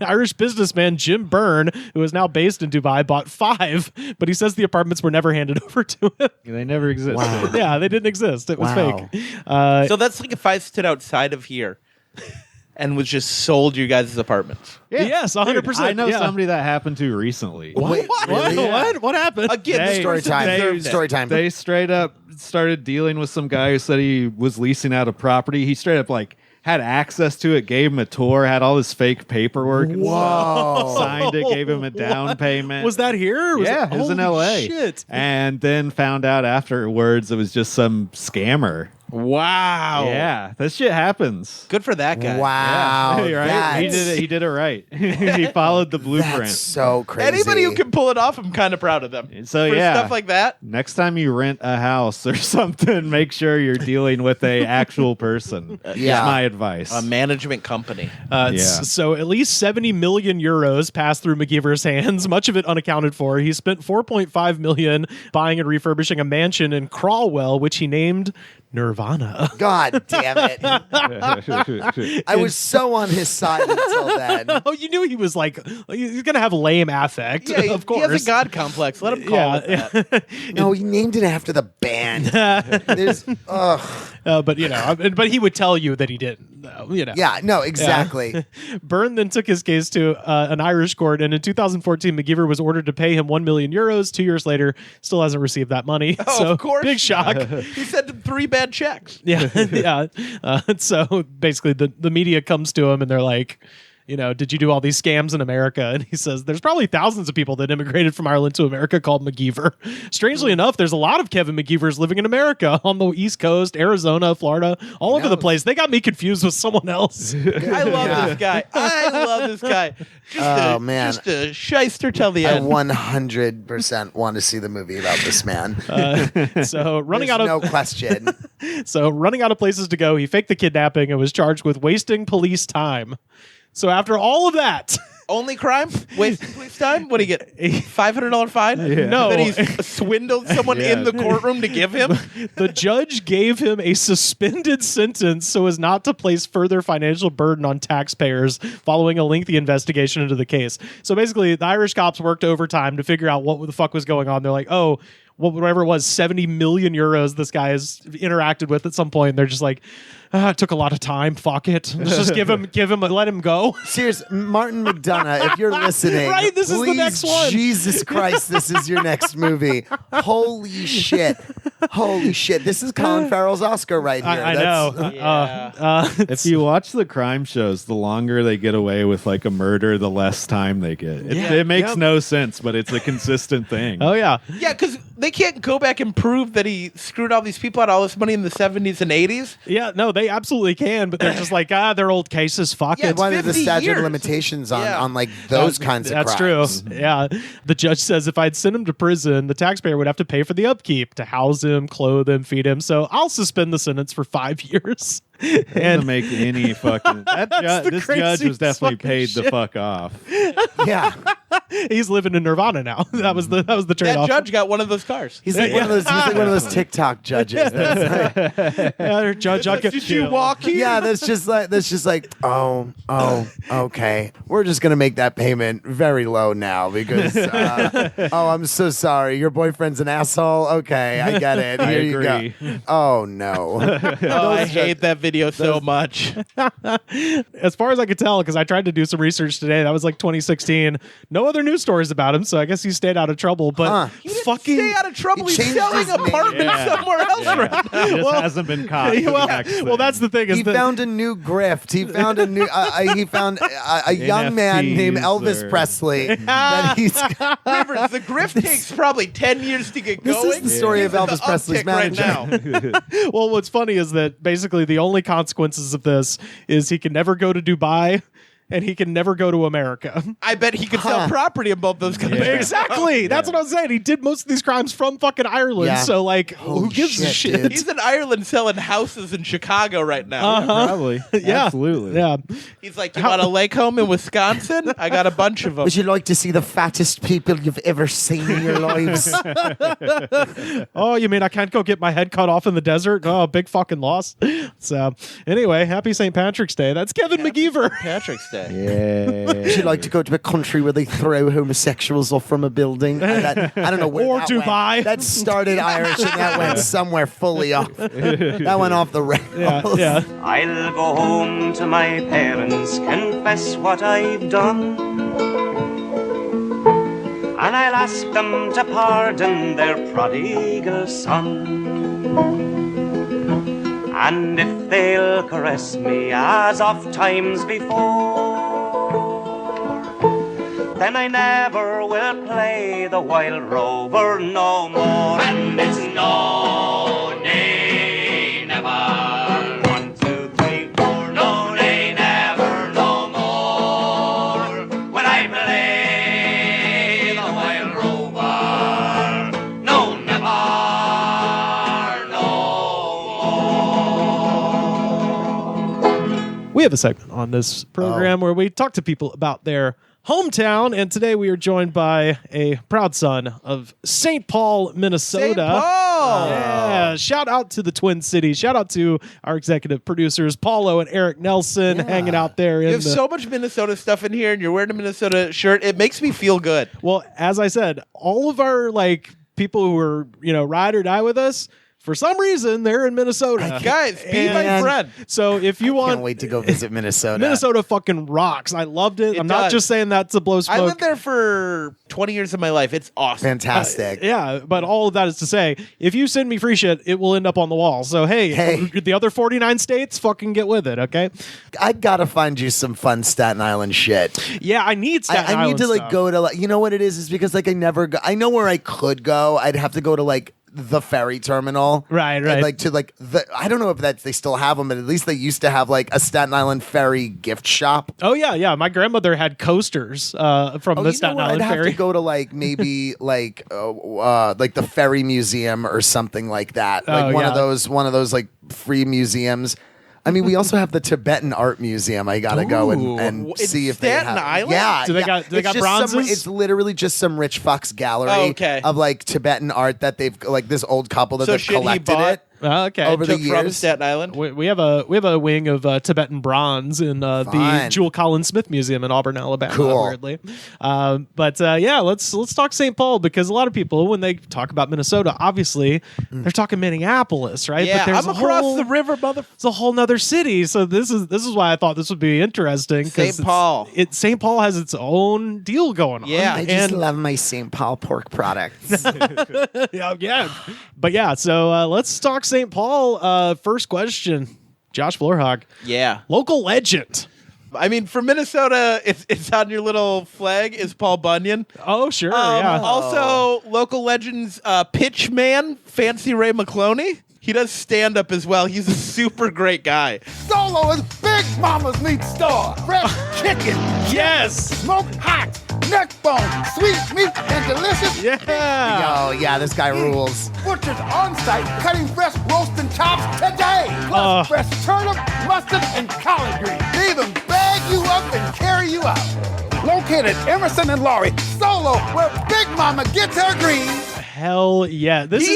Irish businessman Jim Byrne, who is now based in Dubai, bought 5, but he says the apartments were never handed over to him. They never existed. Wow. Yeah, they didn't exist. It was Wow. fake. So that's like if I stood outside of here and was just sold you guys' apartments. Yes, 100%. I know yeah. somebody that happened to recently. Wait, What? really? What happened? Again, They- the Story time. deserved it. Story time. They straight up started dealing with some guy who said he was leasing out a property. He straight up like had access to it, gave him a tour, had all this fake paperwork and stuff, signed it, gave him a down payment. Was that here? Yeah, it was in Holy LA. Shit. And then found out afterwards it was just some scammer. Wow. Yeah, that shit happens. Good for that guy. Wow. Right? He did it. He did it right. He followed the blueprint. That's so crazy. Anybody who can pull it off, I'm kind of proud of them. So For yeah, stuff like that. next time you rent a house or something, make sure you're dealing with a actual person. Yeah. That's my advice. A management company. Yeah. So at least 70 million euros passed through McGeever's hands, much of it unaccounted for. He spent 4.5 million buying and refurbishing a mansion in Crawwell, which he named Nirvana. God damn it. I was so on his side until then. Oh, you knew he was like, he's going to have lame affect, Yeah, of course. He has a god complex. Let him call it that. No, he named it after the band. There's, But, but he would tell you that he didn't, though, yeah, no, exactly. Byrne then took his case to an Irish court, and in 2014, McGeever was ordered to pay him 1 million euros. 2 years later, still hasn't received that money. Oh, so of course. big shock. He sent him 3 bad checks. Yeah, yeah. So basically, the media comes to him and they're like, did you do all these scams in America? And he says, there's probably thousands of people that immigrated from Ireland to America called McGeever. Strangely enough, there's a lot of Kevin McGeevers living in America on the East Coast, Arizona, Florida, all over the place. They got me confused with someone else. I love this guy. I love this guy. Oh, man. Just a shyster till the I end. 100% want to see the movie about this man. So running There's out no of question. running out of places to go, he faked the kidnapping and was charged with wasting police time. So after all of that, Only crime? Waste police time? What do you get? A $500 fine? No. That he's swindled someone in the courtroom to give him? the judge gave him a suspended sentence so as not to place further financial burden on taxpayers following a lengthy investigation into the case. So basically, the Irish cops worked overtime to figure out what the fuck was going on. They're like, oh, whatever it was, 70 million euros this guy has interacted with at some point. They're just like, it took a lot of time. Fuck it. Let's just let him go. Serious, Martin McDonough, if you're listening, Right, this is the please, next one. Jesus Christ, this is your next movie. Holy shit. Holy shit. This is Colin Farrell's Oscar right here. I know. Yeah. If you watch the crime shows, the longer they get away with like a murder, the less time they get. It makes no sense, but it's a consistent thing. Oh, yeah. Yeah, because they can't go back and prove that he screwed all these people out all this money in the 70s and 80s. Yeah, no, they absolutely can, but they're just like, they're old cases. Fuck Yeah, it. it's One of the 50 statute years. of limitations on, Yeah. on like those kinds of That's crimes. true. Yeah. The judge says if I'd send him to prison, the taxpayer would have to pay for the upkeep to house him, clothe him, feed him. So I'll suspend the sentence for 5 years. Doesn't make any fucking. the This judge was craziest definitely fucking paid the shit. fuck off. Yeah. He's living in Nirvana now. That was the That trade-off. judge got one of those cars. He's like one of those. He's like one of those TikTok judges. That's like, Yeah, judge, I Did you walk here? yeah, that's just like, oh, okay. We're just gonna make that payment very low now because, oh, I'm so sorry. Your boyfriend's an asshole. Okay, I get it. I Here you agree. go. Oh no. Oh, I hate that video so much. As far as I could tell, because I tried to do some research today, that was like 2016. No other news stories about him, so I guess he stayed out of trouble. But He didn't fucking stay out of trouble. He He's changed selling his name. apartments somewhere else right now. He just hasn't been caught. well, that's the thing. Is He that found a new grift. He found a new. He found a young man named Elvis or- Presley. That he's. Rivers, the grift takes probably 10 years to get This going. is the story He's of at the Elvis Presley's uptick right manager. now. well, what's funny is that basically the only consequences of this is he can never go to Dubai and he can never go to America. I bet he could sell property in both those countries. Exactly. That's what I was saying. He did most of these crimes from fucking Ireland. Yeah. So, like, Holy who gives a shit, shit? dude. He's in Ireland selling houses in Chicago right now. Probably. Yeah. Absolutely. Yeah. He's like, you want a lake home in Wisconsin? I got a bunch of them. Would you like to see the fattest people you've ever seen in your lives? Oh, you mean I can't go get my head cut off in the desert? Oh, big fucking loss. So, anyway, happy St. Patrick's Day. That's Kevin McGeever. Patrick's Day. Yeah. Would you like to go to a country where they throw homosexuals off from a building? I don't know where Or that Dubai. went. That started Irish and that went somewhere fully off. That went off the rails. Yeah. I'll go home to my parents, confess what I've done. And I'll ask them to pardon their prodigal son. And if they'll caress me as oft times before, then I never will play the wild rover no more. And it's no, nay, never. 1, 2, 3, 4, no, nay, never, no more. When I play the wild rover, no, never, no more. We have a segment on this program where we talk to people about their hometown, and today we are joined by a proud son of St. Paul, Minnesota. St. Paul! Yeah, shout out to the Twin Cities. Shout out to our executive producers, Paulo and Eric Nelson, hanging out there. You have so much Minnesota stuff in here, and you're wearing a Minnesota shirt. It makes me feel good. Well, as I said, all of our people who are ride or die with us, for some reason, they're in Minnesota. Guys, be my And- friend. So if you Can't want, wait to go visit Minnesota. Minnesota fucking rocks. I loved it. I'm not does. just saying that to blow smoke. I lived there for 20 years of my life. It's awesome. Fantastic. Yeah, but all of that is to say, if you send me free shit, it will end up on the wall. So hey, the other 49 states, fucking get with it, okay? I gotta find you some fun Staten Island shit. Yeah, I need Staten I need Island to stuff. go to you know what it is because I never go. I know where I could go. I'd have to go to the ferry terminal. Right. And the I don't know if they still have them, but at least they used to have a Staten Island ferry gift shop. Oh yeah. My grandmother had coasters from the Staten Island I'd ferry. have to go to maybe the ferry museum or something like that. One of those free museums. I mean, we also have the Tibetan Art Museum. I gotta go and In see if they Staten have. Island? Yeah, Do they yeah. got It's just bronzes? it's literally just some rich fuck's gallery okay. of Tibetan art that they've this old couple that So they've shit he collected bought? it. Okay. over the Took from years. Staten Island. We have a wing of Tibetan bronze in the Fun. Jewel Collins Smith Museum in Auburn, Alabama. Cool. Weirdly, but let's talk St. Paul because a lot of people when they talk about Minnesota, obviously they're talking Minneapolis, right? Yeah, but there's I'm a across whole, the river, mother. It's a whole nother city. So this is why I thought this would be interesting. 'cause St. Paul. St. Paul has its own deal going on. Yeah. I just and love my St. Paul pork products. yeah. But yeah, so let's talk St. Paul. First question, Josh Florhaug, Yeah. local legend. I mean, for Minnesota, it's on your little flag is Paul Bunyan. Oh, sure. Yeah. Also, local legends, Pitchman, Fancy Ray McCloney. He does stand up as well. He's a super great guy. Solo is Big Mama's meat store. Fresh chicken, Yes. smoked hot, neck bone, sweet meat, and delicious. Yeah. Oh yeah, this guy rules. Butchers on site cutting fresh roasting chops today. Plus fresh turnip, mustard, and collard greens. They even bag you up and carry you out. Located Emerson and Laurie, Solo, where Big Mama gets her greens. Hell yeah. This He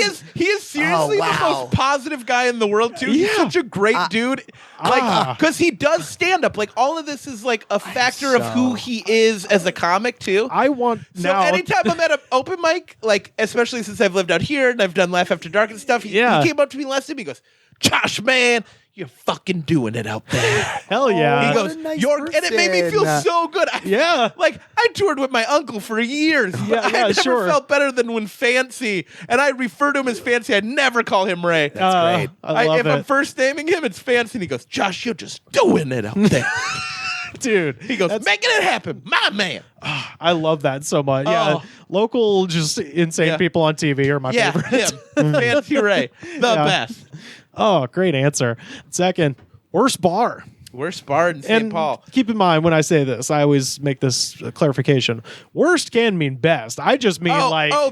is seriously Oh, wow. the most positive guy in the world too. He's Yeah. such a great dude. Because he does stand up. All of this is a factor of who he is as a comic too. I want So now. anytime I'm at an open mic, especially since I've lived out here and I've done Laugh After Dark and stuff, he Yeah. came up to me last time. He goes, "Josh, man, you're fucking doing it out there. Hell yeah. He what goes, a nice and it made me feel person. so good. Yeah. Like, I toured with my uncle for years. Yeah, I never sure. felt better than when Fancy, and I refer to him as Fancy. I never call him Ray. That's great. I love if it. I'm first naming him, it's Fancy. And he goes, Josh, you're just doing it out there. Dude, He goes, making it happen. My man. I love that so much. Yeah. Oh. Local, just insane Yeah. people on TV are my Yeah, favorite. him. Fancy Ray. The Yeah. best. Oh, great answer. Second, worst bar. Worst bar in St. And Paul. keep in mind when I say this, I always make this clarification. Worst can mean best. I just mean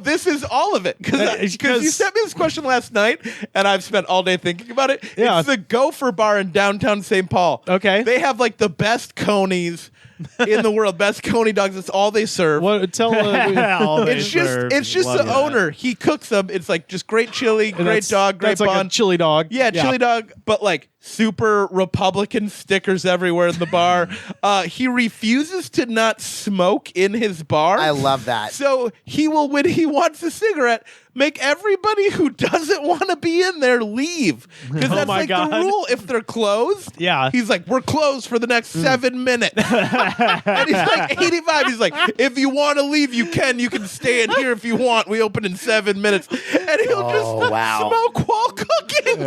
This is all of it. Because you 'cause- sent me this question last night, and I've spent all day thinking about it. Yeah. It's the Gopher Bar in downtown St. Paul. Okay. They have like the best conies in the world, best coney dogs. That's all they serve. what tell It's just Love the that. owner. He cooks them. It's like just great chili, great dog, great that's like bun. a chili dog. Yeah, chili dog, but like super Republican stickers everywhere in the bar. He refuses to not smoke in his bar. I love that. So he will, when he wants a cigarette, make everybody who doesn't want to be in there leave. Because that's my like God. the rule if they're closed. Yeah. He's like, we're closed for the next 7 minutes. And he's like 85. He's like, if you want to leave, you can. You can stay in here if you want. We open in 7 minutes. And he'll just wow. smoke while cooking.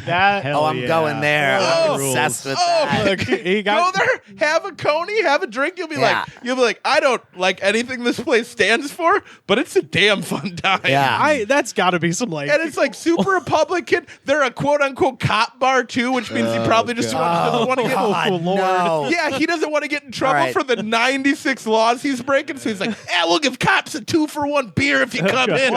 That I'm going there. Oh. I'm obsessed with Oh. that. Look, he got Go there, have a coney, have a drink. You'll be Yeah. like, I don't like anything this place stands for, but it's a damn fun time. Yeah. that's got to be some like. And it's like super Republican. They're a quote unquote cop bar too, which means he probably just doesn't want to get. God, no. Yeah, he doesn't want to get in trouble All right. for the 96 laws he's breaking. So he's like, we'll give cops a 2-for-1 beer if you come in.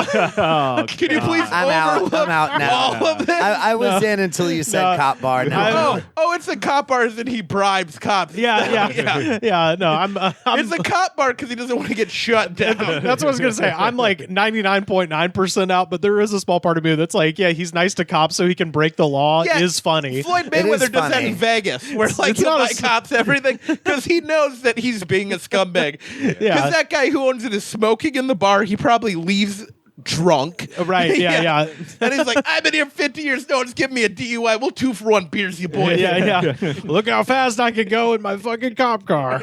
Can you please I'm out. overlook I'm out now. all of this? I was in until you said No. cop bar. Now. It's a cop bar as in he bribes cops. yeah. No, I'm It's a cop bar because he doesn't want to get shut down. That's what I was gonna say. I'm like 99.9% out, but there is a small part of me that's like, yeah, he's nice to cops so he can break the law. Yeah, Is funny. Floyd It is Mayweather does that funny. in Vegas, where like it's he'll not a buy s- cops everything because he knows that he's being a scumbag. Because Yeah. that guy who owns it is smoking in the bar. He probably leaves drunk. Right, yeah. And he's like, I've been here 50 years. No one's giving me a DUI. We'll 2-for-1 beers, you boys. Yeah. Look how fast I can go in my fucking cop car.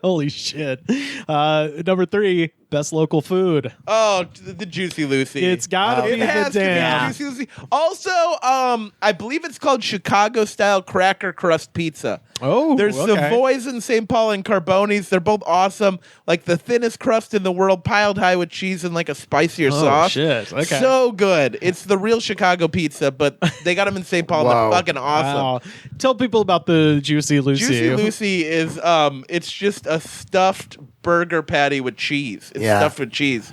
Holy shit. Number 3, best local food. Oh, the Juicy Lucy. It's gotta be It the has to be damn. Juicy Lucy. Also, I believe it's called Chicago style cracker crust pizza. Oh, There's okay. Savoys in St. Paul and Carboni's. They're both awesome. Like the thinnest crust in the world, piled high with cheese and like a spicier sauce. shit. Okay. So good. It's the real Chicago pizza, but they got them in St. Paul. Wow. They're fucking awesome. Wow. Tell people about the Juicy Lucy. Juicy Lucy is it's just a stuffed burger patty with cheese. It's Yeah. stuffed with cheese.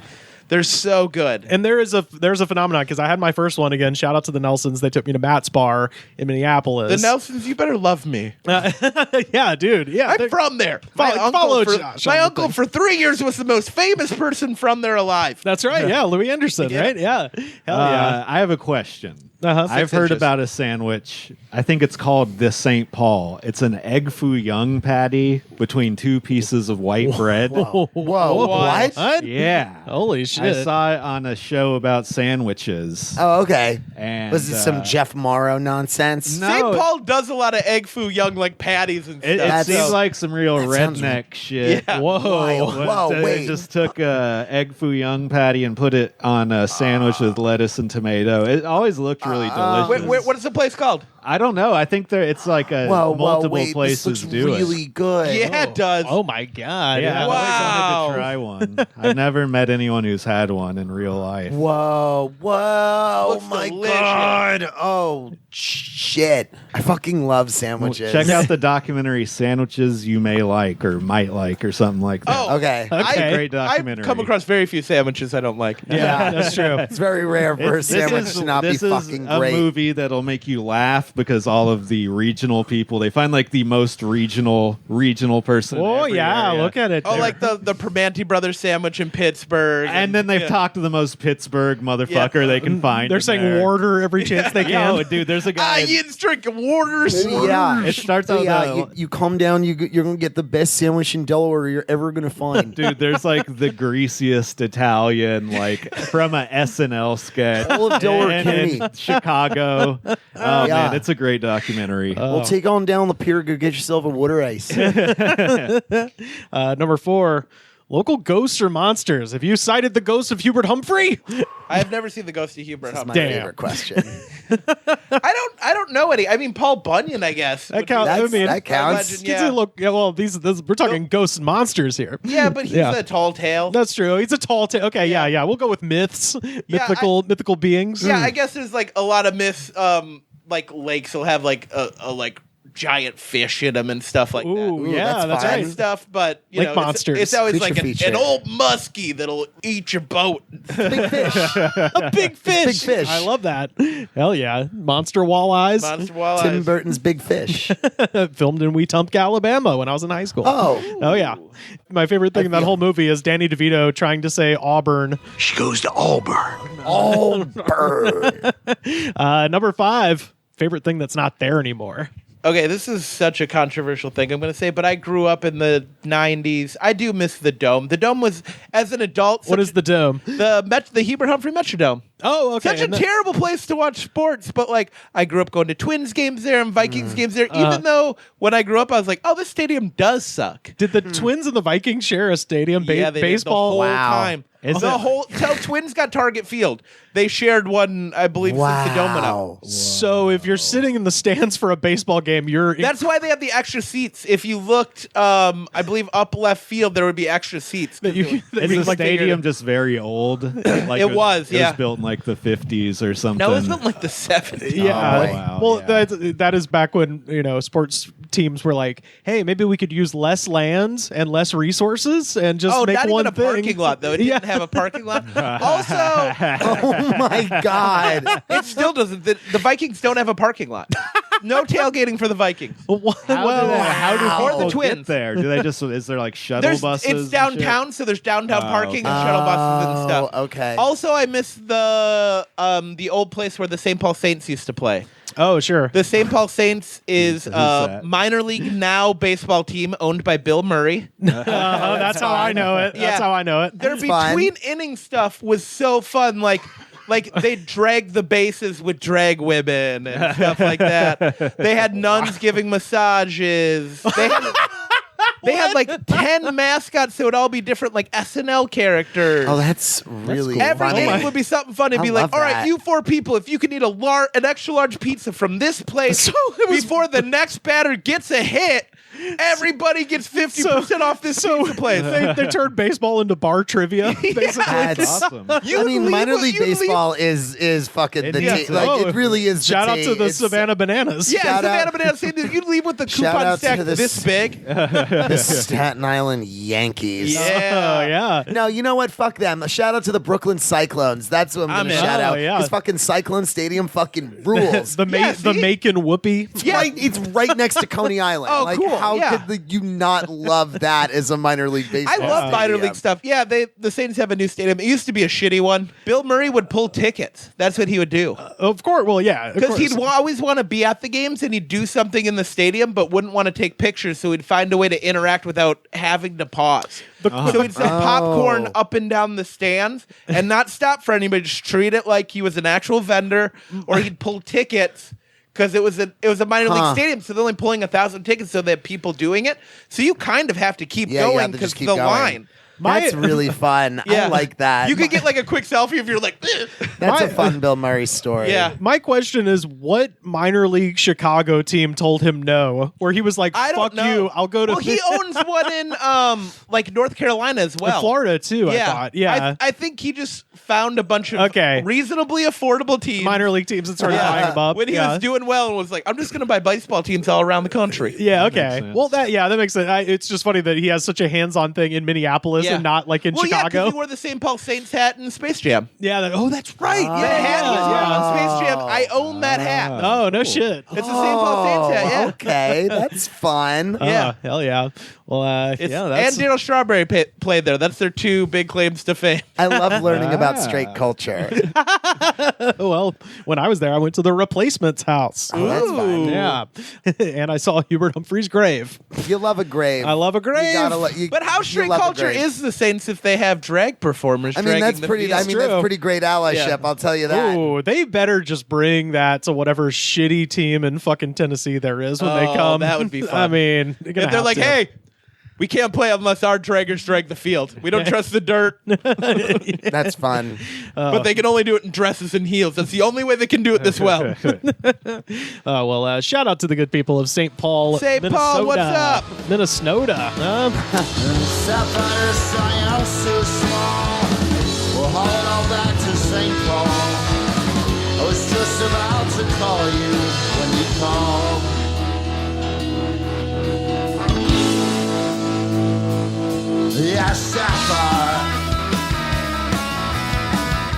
They're so good. And there's a phenomenon because I had my first one again. Shout out to the Nelsons. They took me to Matt's bar in Minneapolis. The Nelsons, you better love me. Yeah, dude. Yeah, I'm they're- from there. Follow Josh on My the uncle thing. for 3 years was the most famous person from there alive. That's right. Yeah, Louis Anderson. Yeah. Right. Yeah. Hell yeah. I have a question. Uh-huh. I've heard inches. about a sandwich. I think it's called the St. Paul. It's an egg foo young patty between 2 pieces of white bread. Whoa, what? What? Yeah. Holy I shit. saw it on a show about sandwiches. Oh, okay. And Was it some Jeff Morrow nonsense? No. St. Paul does a lot of egg foo young like patties and It, stuff. it seems So- like some real that sounds- redneck shit. Yeah. Whoa. Whoa, They wait. just took a egg foo young patty and put it on a sandwich with lettuce and tomato. It always looked really delicious. What is the place called? I don't know. I think it's like a multiple wait, places this looks do really it. good. Yeah, it does. Oh my god. Yeah, I've always Wow. wanted to try one. I've never met anyone who's had one in real life. Whoa, whoa, Looks oh my delicious. God. Oh, shit. I fucking love sandwiches. Check out the documentary "Sandwiches You May Like" or "Might Like" or something like that. Oh, Okay. Okay. Great documentary. I've come across very few sandwiches I don't like. Yeah, that's true. It's very rare for a sandwich to not be this is fucking a great. movie that'll make you laugh because all of the regional people, they find like the most regional person. in Oh every yeah, area. look at it. Oh, there. like the Primanti Brothers sandwich in Pittsburgh. And then they've talked to the most Pittsburgh motherfucker they can find. They're in saying there. Warder every chance they Yeah, can. oh, dude, there's a guy. Ian's drinking waters. Yeah. It starts out. You come down, you're going to get the best sandwich in Delaware you're ever going to find. Dude, there's like the greasiest Italian, like from a SNL sketch. All of Delaware in County. Chicago. Oh man, it's a great documentary. Well, take on down the pier, go get yourself a water ice. Number 4, local ghosts or monsters. Have you sighted the ghost of Hubert Humphrey? I have never seen the Ghost of Hubert That's my Humphrey. favorite question. I don't know any. I mean, Paul Bunyan, I guess. That counts. I mean, that counts. Imagine, well, these we're talking ghosts and monsters here. Yeah, but he's a tall tale. That's true. He's a tall tale. Okay, yeah. We'll go with myths, mythical beings. Yeah, I guess there's like a lot of myths. Like lakes will have like a like giant fish in them and stuff like that. Ooh, yeah, that's fine. right. And stuff, but you Like know, monsters. It's always Creature like feature. an old muskie that'll eat your boat. Big fish. A big fish. Big fish. I love that. Hell yeah. Monster walleyes. Monster walleyes. Tim Burton's Big Fish. Filmed in Wetumpka, Alabama when I was in high school. Oh. yeah. My favorite thing in that whole movie is Danny DeVito trying to say Auburn. She goes to Auburn. Auburn. Number 5, favorite thing that's not there anymore. Okay, this is such a controversial thing I'm going to say, but I grew up in the 90s. I do miss the Dome. The Dome was, as an adult... What is the Dome? The Hubert Humphrey Metrodome. Oh, okay. Such a terrible place to watch sports, but like I grew up going to Twins games there and Vikings games there, even though when I grew up I was like, oh, this stadium does suck. Did the Twins and the Vikings share a stadium? Yeah, they Baseball? did the whole time. Is the it? whole till Twins got Target Field. They shared one, I believe, since the Dome went up. So if you're sitting in the stands for a baseball game, That's why they have the extra seats. If you looked, I believe up left field, there would be extra seats. that you Is the like stadium just very old? Like It was, It yeah. was built in like the 50s or something. No, it's not like the 70s. Yeah. wow, Well, yeah. that is back when, sports teams were like, hey, maybe we could use less lands and less resources and just make not one even a thing. parking lot, though. It didn't have a parking lot. Also, Oh my God. it still doesn't. The Vikings don't have a parking lot. No tailgating for the Vikings. How do Or the people Twins. get there? Do they just? Is there like shuttle There's, buses? it's and downtown, so there's downtown parking and shuttle buses and stuff. Okay. Also, I miss the old place where the St. Paul Saints used to play. Oh, sure. The St. Paul Saints is Who's a that? minor league now baseball team owned by Bill Murray. That's how I know it. Yeah. That's how I know it. Their That's fine. between inning stuff was so fun. Like they dragged the bases with drag women and stuff like that. They had nuns giving massages. They had like 10 mascots that would all be different, like SNL characters. Oh, that's really Every funny. game would be something fun. It'd I be like, love all right, that. you 4 people, if you can eat an extra large pizza from this place before the next batter gets a hit, everybody gets 50% off this pizza place. They turned baseball into bar trivia, basically. That's Awesome. I mean, leave minor with- league you leave- baseball is fucking the is. tea. Like Oh, it really is. Shout the out tea. to the It's- Savannah Bananas. Yeah, Shout Savannah out- Banana saying that you'd leave with the Shout coupon out to stack this- this big. the Staten Island Yankees. Yeah. Oh, yeah. No, you know what? Fuck them. A shout out to the Brooklyn Cyclones. That's what I'm I'm going to in. shout Oh, out. yeah. This fucking Cyclone Stadium fucking rules. The see? Macon Whoopee. Yeah. It's right next to Coney Island. Oh, like, cool. how Yeah. could you not love that as a minor league I baseball? love minor stadium? league stuff. Yeah, the Saints have a new stadium. It used to be a shitty one. Bill Murray would pull tickets. That's what he would do. Of course. Well, yeah. Because he'd always want to be at the games and he'd do something in the stadium, but wouldn't want to take pictures, so he'd find a way to interact without having to pause. So he'd sell popcorn up and down the stands and not stop for anybody, just treat it like he was an actual vendor, or he'd pull tickets. Because it was a minor league stadium, so they're only pulling 1,000 tickets, so they have people doing it. So you kind of have to keep Yeah, you going have to because just the keep going. line. That's really fun. I like that. You could get like a quick selfie if you're like. That's a fun Bill Murray story. Yeah. My question is, what minor league Chicago team told him no? Where he was like, I don't fuck know. you, I'll go to... Well, he owns one in like North Carolina as well. in Florida, too, I thought. Yeah. I think he just found a bunch of Okay. reasonably affordable teams. minor league teams that started buying him up. when he yeah. was doing well and was like, I'm just going to buy baseball teams all around the country. Yeah, okay. sense. Well, that makes sense. It's just funny that he has such a hands-on thing in Minneapolis Yeah. and not like in Well, yeah, Chicago. because he wore the St. Paul Saints hat in Space Jam. Yeah. That's right. right. The hat he's wearing on Space Jam. I own that hat. Oh, no shit. It's a St. Paul Saints hat. Yeah. Okay, that's fun. Yeah. Hell yeah. Well, It's- yeah, that's and Daniel Strawberry played there. That's their two big claims to fame. I love learning about straight culture. well. When I was there, I went to the Replacements house. Oh, that's fun. Yeah, and I saw Hubert Humphrey's grave. You love a grave. I love a grave. You gotta you, But how you straight love a culture grave. is the Saints if they have drag performers? I mean, that's dragging the pretty. I field? mean, true. that's pretty great allyship. Yeah. I'll tell you that. Ooh, they better just bring that to whatever shitty team in fucking Tennessee there is when they Oh, come. that would be fun. I mean, If they're like, hey, we can't play unless our draggers drag the field. We don't trust the dirt, That's fun. but they can only do it in dresses and heels. That's the only way they can do it this well. shout out to the good people of St. Paul, St. Minnesota. Paul, what's up? Minnesota. Sapphire Scion so small. We'll haul it all back to St. Paul. I was just about to call you when you called. Yeah, Sapphire.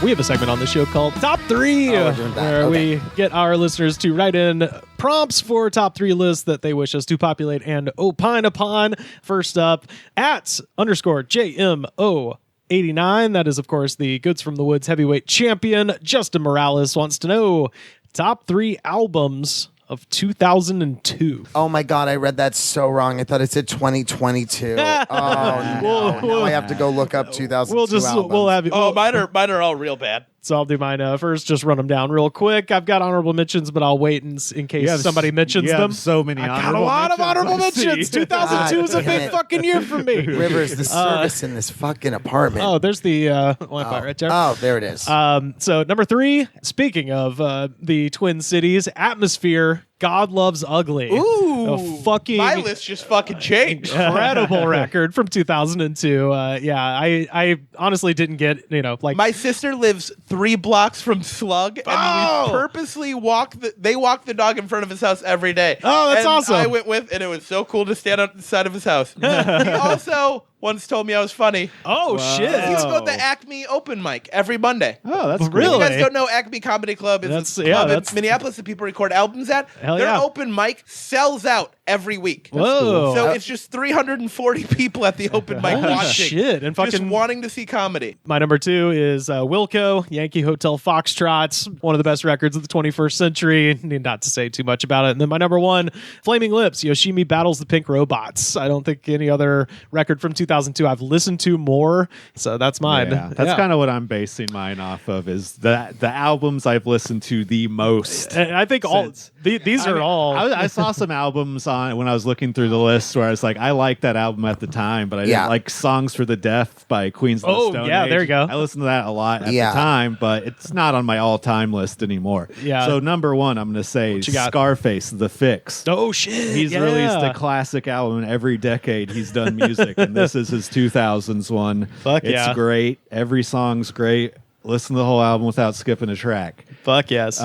We have a segment on the show called Top 3, Oh, we're doing that. where Okay. we get our listeners to write in prompts for top 3 lists that they wish us to populate and opine upon. First up, @_JMO89. That is, of course, the Goods from the Woods heavyweight champion. Justin Morales wants to know top 3 albums of 2002. Oh my God, I read that so wrong. I thought it said 2022. Oh no! Now I have to go look up 2002 albums. We'll have you. Oh, mine are all real bad. So I'll do mine first. Just run them down real quick. I've got honorable mentions, but I'll wait in case somebody mentions you have them. so many I got a honorable lot of mentions. honorable I see. mentions. 2002 is a God damn big it. fucking year for me. Rivers, the service in this fucking apartment. Oh, there's the Wi-Fi right there. Oh, there it is. So number 3, speaking of the Twin Cities, Atmosphere, God Loves Ugly. Ooh, A fucking my list just fucking changed. incredible record from 2002. I honestly didn't get, like My sister lives 3 blocks from Slug, and we purposely walk the dog in front of his house every day. Oh, that's and awesome. I went with, and it was so cool to stand outside of his house. He also once told me I was funny. oh shit. He's about the Acme open mic every Monday. Oh, that's Really? If you guys don't know, Acme Comedy Club is That's- a yeah, club that's- in Minneapolis that people record albums at. Hell Their yeah. open mic sells out every week. Whoa. So it's just 340 people at the open mic Holy watching. shit. And just fucking wanting to see comedy. my number 2 is Wilco, Yankee Hotel Foxtrots, one of the best records of the 21st century. Need not to say too much about it. And then my number 1, Flaming Lips, Yoshimi Battles the Pink Robots. I don't think any other record from 2002 I've listened to more, so that's mine. Yeah, that's kind of what I'm basing mine off of, is the albums I've listened to the most. And I think all Since- these are all. I saw some albums on when I was looking through the list where I was like, I liked that album at the time, but I Yeah. didn't like Songs for the Deaf by Queens of the Oh, Stone yeah, Age. there you go. I listened to that a lot at Yeah. the time, but it's not on my all-time list anymore. Yeah. So number 1, I'm going to say you got? Scarface, The Fix. Oh shit! He's yeah. released a classic album every decade he's done music, and this is his 2000s one. Fuck it's yeah. great. Every song's great. Listen to the whole album without skipping a track. Fuck yes.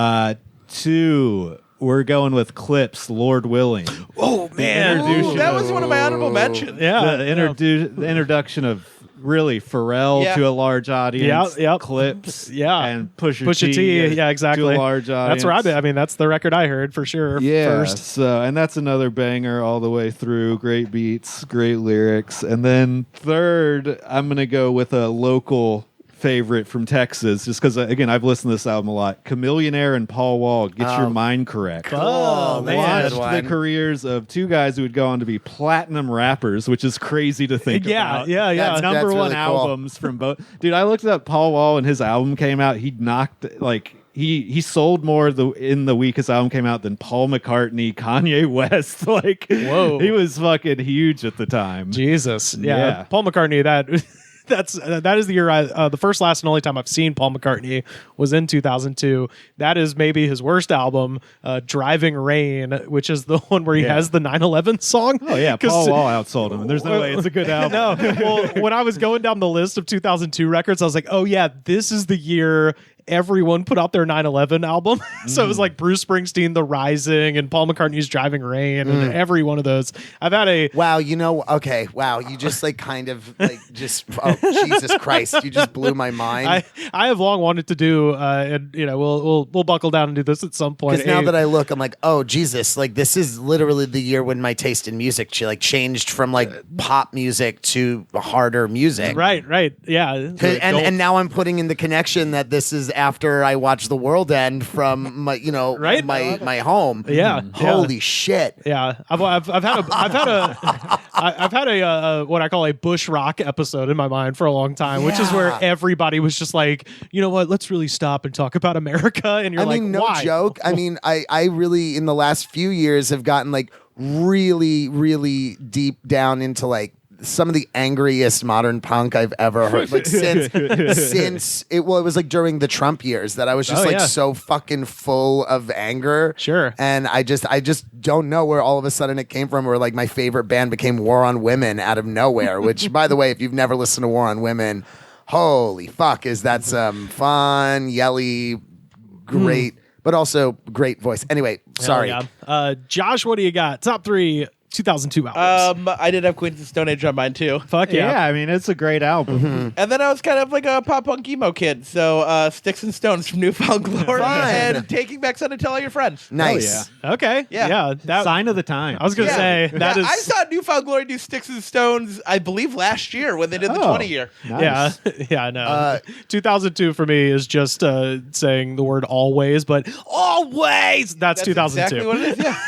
2, we're going with Clips, Lord Willing. oh man, introduction That of- was one of my honorable mentions. yeah. the introduction of really Pharrell Yeah. to a large audience. Yep. Clips. Yeah. And Pusha Pusha T, yeah, exactly. To a large audience. That's where I've been. I mean, that's the record I heard for sure. Yeah, First. so and that's another banger all the way through. Great beats, great lyrics, and then third, I'm gonna go with a local favorite from Texas, just because again I've listened to this album a lot. Chameleonaire and Paul Wall, Get Your Mind Correct. Oh man. Good Watched the one. careers of 2 guys who would go on to be platinum rappers, which is crazy to think Yeah, about. yeah. That's Number really one cool. albums from both. Dude, I looked up Paul Wall when his album came out. He knocked he sold more in the week his album came out than Paul McCartney, Kanye West. Whoa. He was fucking huge at the time. Jesus. Yeah. Yeah. Paul McCartney. That is the year the first, last, and only time I've seen Paul McCartney was in 2002. That is maybe his worst album, Driving Rain, which is the one where he has the 9/11 song. Oh yeah, 'Cause- Paul Wall outsold him. And there's no way it's a good album. No, well, when I was going down the list of 2002 records, I was like, oh yeah, this is the year everyone put out their 9/11 album. So it was like Bruce Springsteen, The Rising, and Paul McCartney's Driving Rain, and every one of those. I've had a Wow, okay. Wow, you just like kind of like just Jesus Christ, you just blew my mind. I have long wanted to do, and we'll buckle down and do this at some point. Because now that I look, I'm like, oh Jesus, like this is literally the year when my taste in music changed from like pop music to harder music. Right, yeah. And now I'm putting in the connection that this is after I watched The World End from my Right? my home. Yeah. Holy shit. Yeah, I've had a what I call a bush rock episode in my mind for a long time, which is where everybody was just like, you know what, let's really stop and talk about America. And you're like, no why? joke. I mean, I really in the last few years have gotten like really, really deep down into like some of the angriest modern punk I've ever heard. Like since it was like during the Trump years that I was just so fucking full of anger. Sure. And I just don't know where all of a sudden it came from, where like my favorite band became War on Women out of nowhere, which by the way, if you've never listened to War on Women, holy fuck, is that some fun, yelly, great, but also great voice. Anyway, sorry. Yeah. Josh, what do you got? Top 3 2002 albums. I did have Queens of Stone Age on mine too. Fuck yeah. Yeah, I mean, it's a great album. And then I was kind of like a pop punk emo kid, so Sticks and Stones from Newfound Glory and Taking Back Sun and Tell All Your Friends. Nice. Okay. Yeah. That, Sign of the time. I was going to say, that is... I saw Newfound Glory do Sticks and Stones, I believe, last year when they did the 20 year. Nice. Yeah, no. 2002 for me is just saying the word always, but always! That's 2002. Exactly what it is, yeah.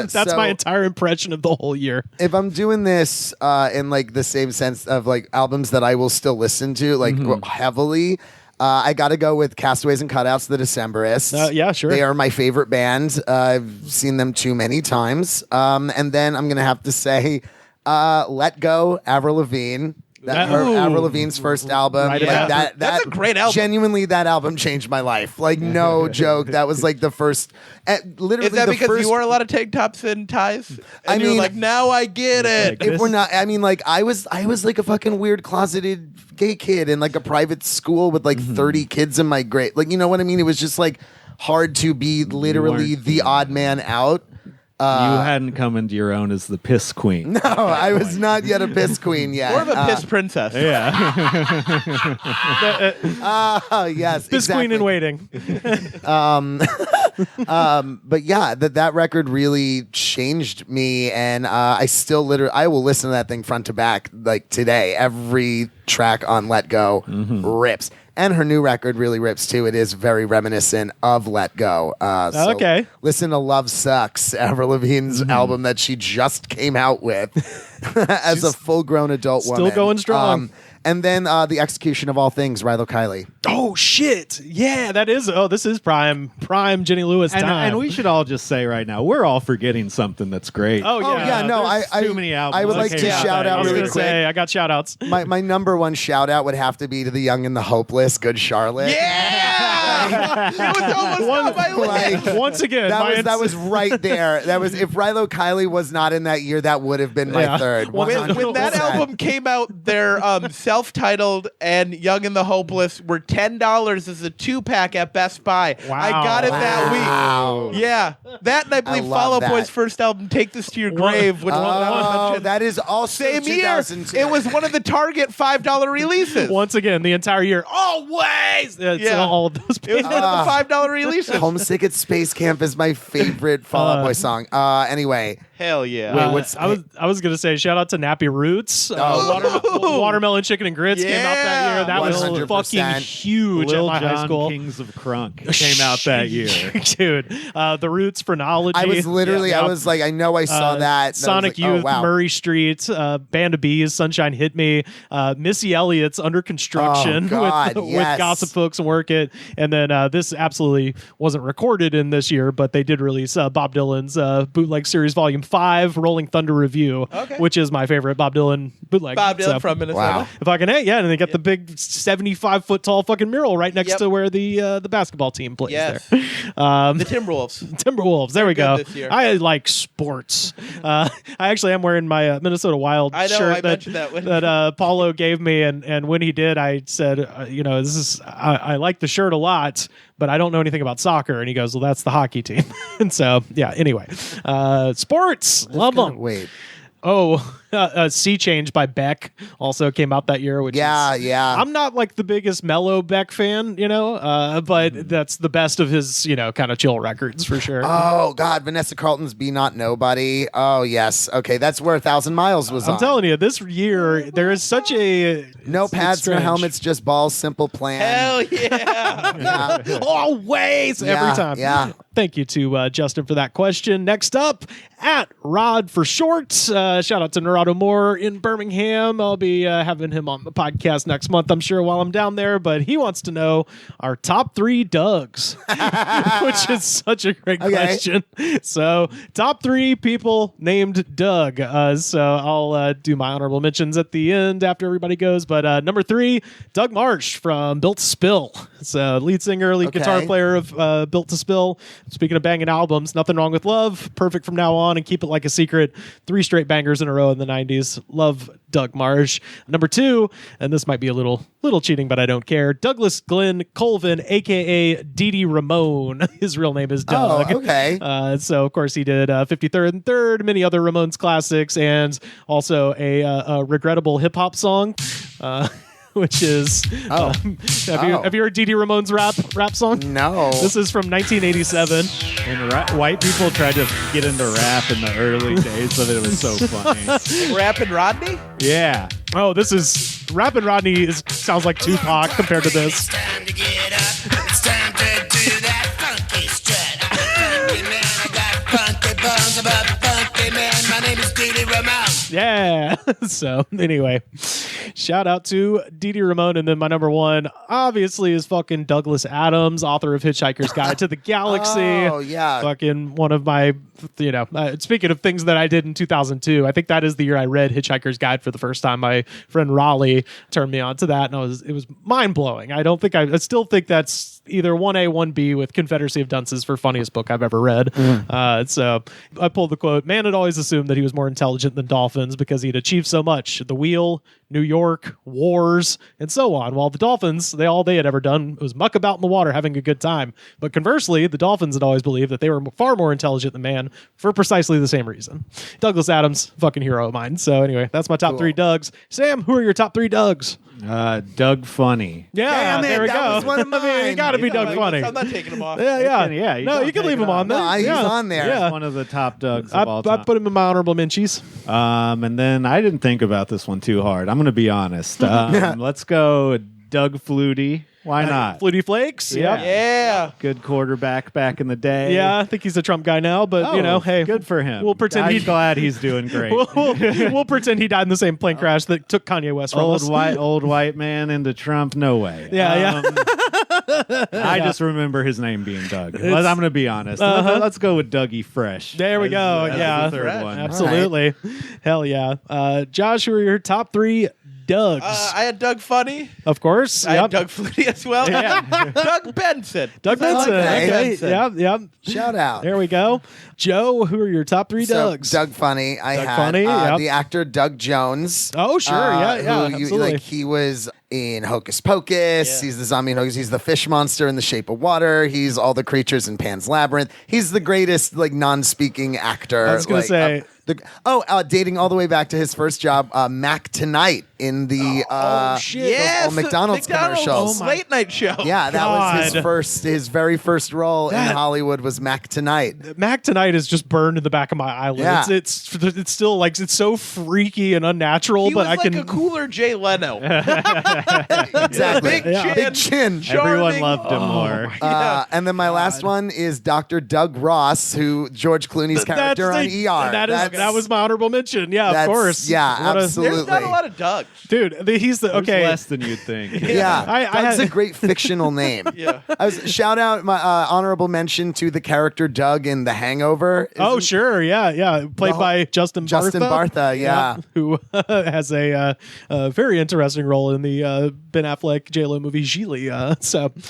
That's my entire impression of the whole year. If I'm doing this in like the same sense of like albums that I will still listen to like heavily, I got to go with Castaways and Cutouts, the Decemberists. Yeah, sure. They are my favorite band. I've seen them too many times. And then I'm going to have to say Let Go, Avril Lavigne. Avril Lavigne's first album. Right, that's a great album. Genuinely, that album changed my life. Like, no joke. That was like the first. Literally, Is that the because first, you wore a lot of tank tops and ties? And you were mean- like, now I get it. If we're not, I mean, like I was like a fucking weird closeted gay kid in like a private school with like 30 kids in my grade. Like, you know what I mean? It was just like hard to be literally the odd man out. You hadn't come into your own as the piss queen. No, I was not yet a piss queen yet. More of a piss princess. Yeah. Oh, yes. Piss exactly. queen in waiting. But yeah, that record really changed me, and I still I will listen to that thing front to back like today. Every track on Let Go rips. And her new record really rips too. It is very reminiscent of Let Go. So Okay. Listen to Love Sucks, Avril Lavigne's album that she just came out with as a full-grown adult woman. Still going strong. And then The Execution of All Things, Rilo Kiley. Oh shit! Yeah, that is. Oh, this is prime Jenny Lewis time. And we should all just say right now, we're all forgetting something that's great. Oh yeah. Oh yeah, no, There's I too many albums. I would like Okay, to yeah, shout I out I was really gonna quick. say I got shout outs. My number one shout out would have to be to The Young and the Hopeless, Good Charlotte. Yeah! It was almost on my list. Like, Once again, that was right there. That was if Rilo Kiley was not in that year, that would have been my third. When When that 100%. album came out, their self-titled and Young and the Hopeless were $10 as a 2-pack at Best Buy. Wow. I got it that Wow. week. Yeah, that and I believe love Fall Out that. Boy's first album, Take This to Your Grave, which Oh, that is also same year. 2002. It was one of the Target $5 releases. Once again, the entire year. Always. It's Yeah. all of those. It was one of the $5 releases. Homesick at Space Camp is my favorite Fall Out Boy song. Anyway, Hell yeah. Wait, what's I was gonna say shout out to Nappy Roots. Watermelon Chicken and Grits came out that year. That was 100%. fucking huge Lil at my Jon high school. Kings of Crunk came out that year. Dude, the Roots Phrenology. I was literally, I was like, I know I saw that. and I was Sonic like, oh, Youth, wow. Murray Street, Band of Bees, Sunshine Hit Me, Missy Elliott's Under Construction Oh, God, with yes. Gossip Folks and Work It. And then this absolutely wasn't recorded in this year, but they did release Bob Dylan's Bootleg Series Volume 5, Rolling Thunder Review, which is my favorite Bob Dylan bootleg. Bob Dylan from Minnesota. Wow. Fucking hey, yeah, and they got the big 75-foot tall fucking mural right next to where the basketball team plays Yes. there. The Timberwolves. Timberwolves. There we go. good this year. I like sports. I actually am wearing my Minnesota Wild I know, shirt I mentioned that when- that Paulo gave me, and when he did, I said, this is I like the shirt a lot, but I don't know anything about soccer. And he goes, well, that's the hockey team. And so yeah. Anyway, sports, love them. Wait. Oh, Sea Change by Beck also came out that year. Which Yeah. I'm not like the biggest mellow Beck fan, but that's the best of his, kind of chill records for sure. Oh God, Vanessa Carlton's "Be Not Nobody." Oh yes, okay, that's where 1,000 Miles was I'm on. telling you, this year there is such a No it's pads, no strange. helmets, just balls. Simple plan. Hell yeah. Yeah. Always, Yeah, every time. yeah. Thank you to Justin for that question. Next up, at Rod for short. Shout out to Nerado Moore in Birmingham. I'll be having him on the podcast next month, I'm sure, while I'm down there. But he wants to know our top 3 Dougs, which is such a great question. So, top 3 people named Doug. So I'll do my honorable mentions at the end after everybody goes. But number 3, Doug Marsh from Built to Spill. So lead singer, lead guitar player of Built to Spill. Speaking of banging albums, Nothing Wrong with Love, Perfect from Now On, and Keep It Like a Secret. 3 straight bangers in a row in the 90s. Love Doug Marsh. Number 2, and this might be a little cheating, but I don't care. Douglas Glenn Colvin, a.k.a. Dee Ramone. His real name is Doug. Oh, okay. So, of course, he did 53rd and 3rd, many other Ramones classics, and also a regrettable hip-hop song. Which is have you heard Dee Ramone's rap song? No. This is from 1987. And white people tried to get into rap in the early days of it. It was so funny. Rapping Rodney? Yeah. Oh, this is Rappin' Rodney sounds like Tupac compared to this. Time to get up. It's time to do that funky strut. I'm a funky man. I got funky bones. I'm a funky man. My name is Dee Ramone. Yeah. So anyway, shout out to Dee Ramone. And then my number 1 obviously is fucking Douglas Adams, author of Hitchhiker's Guide to the Galaxy. Oh, yeah. Fucking one of my, speaking of things that I did in 2002, I think that is the year I read Hitchhiker's Guide for the first time. My friend Raleigh turned me on to that, and it was mind blowing. I still think that's either 1A, 1B with Confederacy of Dunces for funniest book I've ever read. So I pulled the quote, man had always assumed that he was more intelligent than dolphins because he'd achieved so much. The Wheel, New York, wars, and so on. While the dolphins, all they had ever done was muck about in the water having a good time. But conversely, the dolphins had always believed that they were far more intelligent than man for precisely the same reason. Douglas Adams, fucking hero of mine. So anyway, that's my top 3 Dougs. Sam, who are your top 3 Dougs? Doug Funny. Yeah, Damn it, there we that go. was one of I mean, it got to be Doug Funny. I'm not taking him off. Yeah. You No, don't you can take leave it him on there. No, he's Yeah. on there. Yeah. One of the top Dougs I of all time. put him in my honorable mentions. And then I didn't think about this one too hard. I'm going to be honest. Let's go Doug Flutie. Why not? Flutie Flakes. Yeah. Yep. Yeah. Good quarterback back in the day. Yeah, I think he's a Trump guy now, but hey, good for him. We'll pretend I'm glad he's doing great. we'll pretend he died in the same plane crash that took Kanye West from us. old white man into Trump. No way. Yeah. I just remember his name being Doug. I'm going to be honest. Let's go with Dougie Fresh. There we go. As the third Fresh. one. Absolutely. Hell yeah. Josh, who are your top 3 Dougs? I had Doug Funny. Of course. I Yep. had Doug Flutie as well. Doug Benson. Doug Benson. Okay. Okay. Yep. Shout out. There we go. Joe, who are your top 3 So, Dougs? Doug Funny. I Doug had Funny, yep. the actor Doug Jones. Oh, sure. Yeah. Who Absolutely. he was in Hocus Pocus. He's the zombie in Hocus. He's the fish monster in The Shape of Water. He's all the creatures in Pan's Labyrinth. He's the greatest non-speaking actor. I was gonna say- dating all the way back to his first job, Mac Tonight in the Yes, old McDonald's commercials. late night show. Yeah, that was God. his very first role in Hollywood was Mac Tonight. Mac Tonight is just burned in the back of my eyelids. Yeah. It's still it's so freaky and unnatural, He but was I like can a cooler Jay Leno. Exactly. Big chin. Big chin. Everyone charming. loved him more. And then my last one is Dr. Doug Ross, who George Clooney's character on ER. That is That was my honorable mention. Yeah, of course. Yeah, What a- absolutely. There's not a lot of Doug. Dude, he's the There's okay. less than you'd think. Yeah, I Doug's had- a great fictional name. Yeah. Shout out my honorable mention to the character Doug in The Hangover. Oh, sure, yeah, played whole- by Justin Bartha, yeah. who has a very interesting role in the Ben Affleck J-Lo movie Gigli.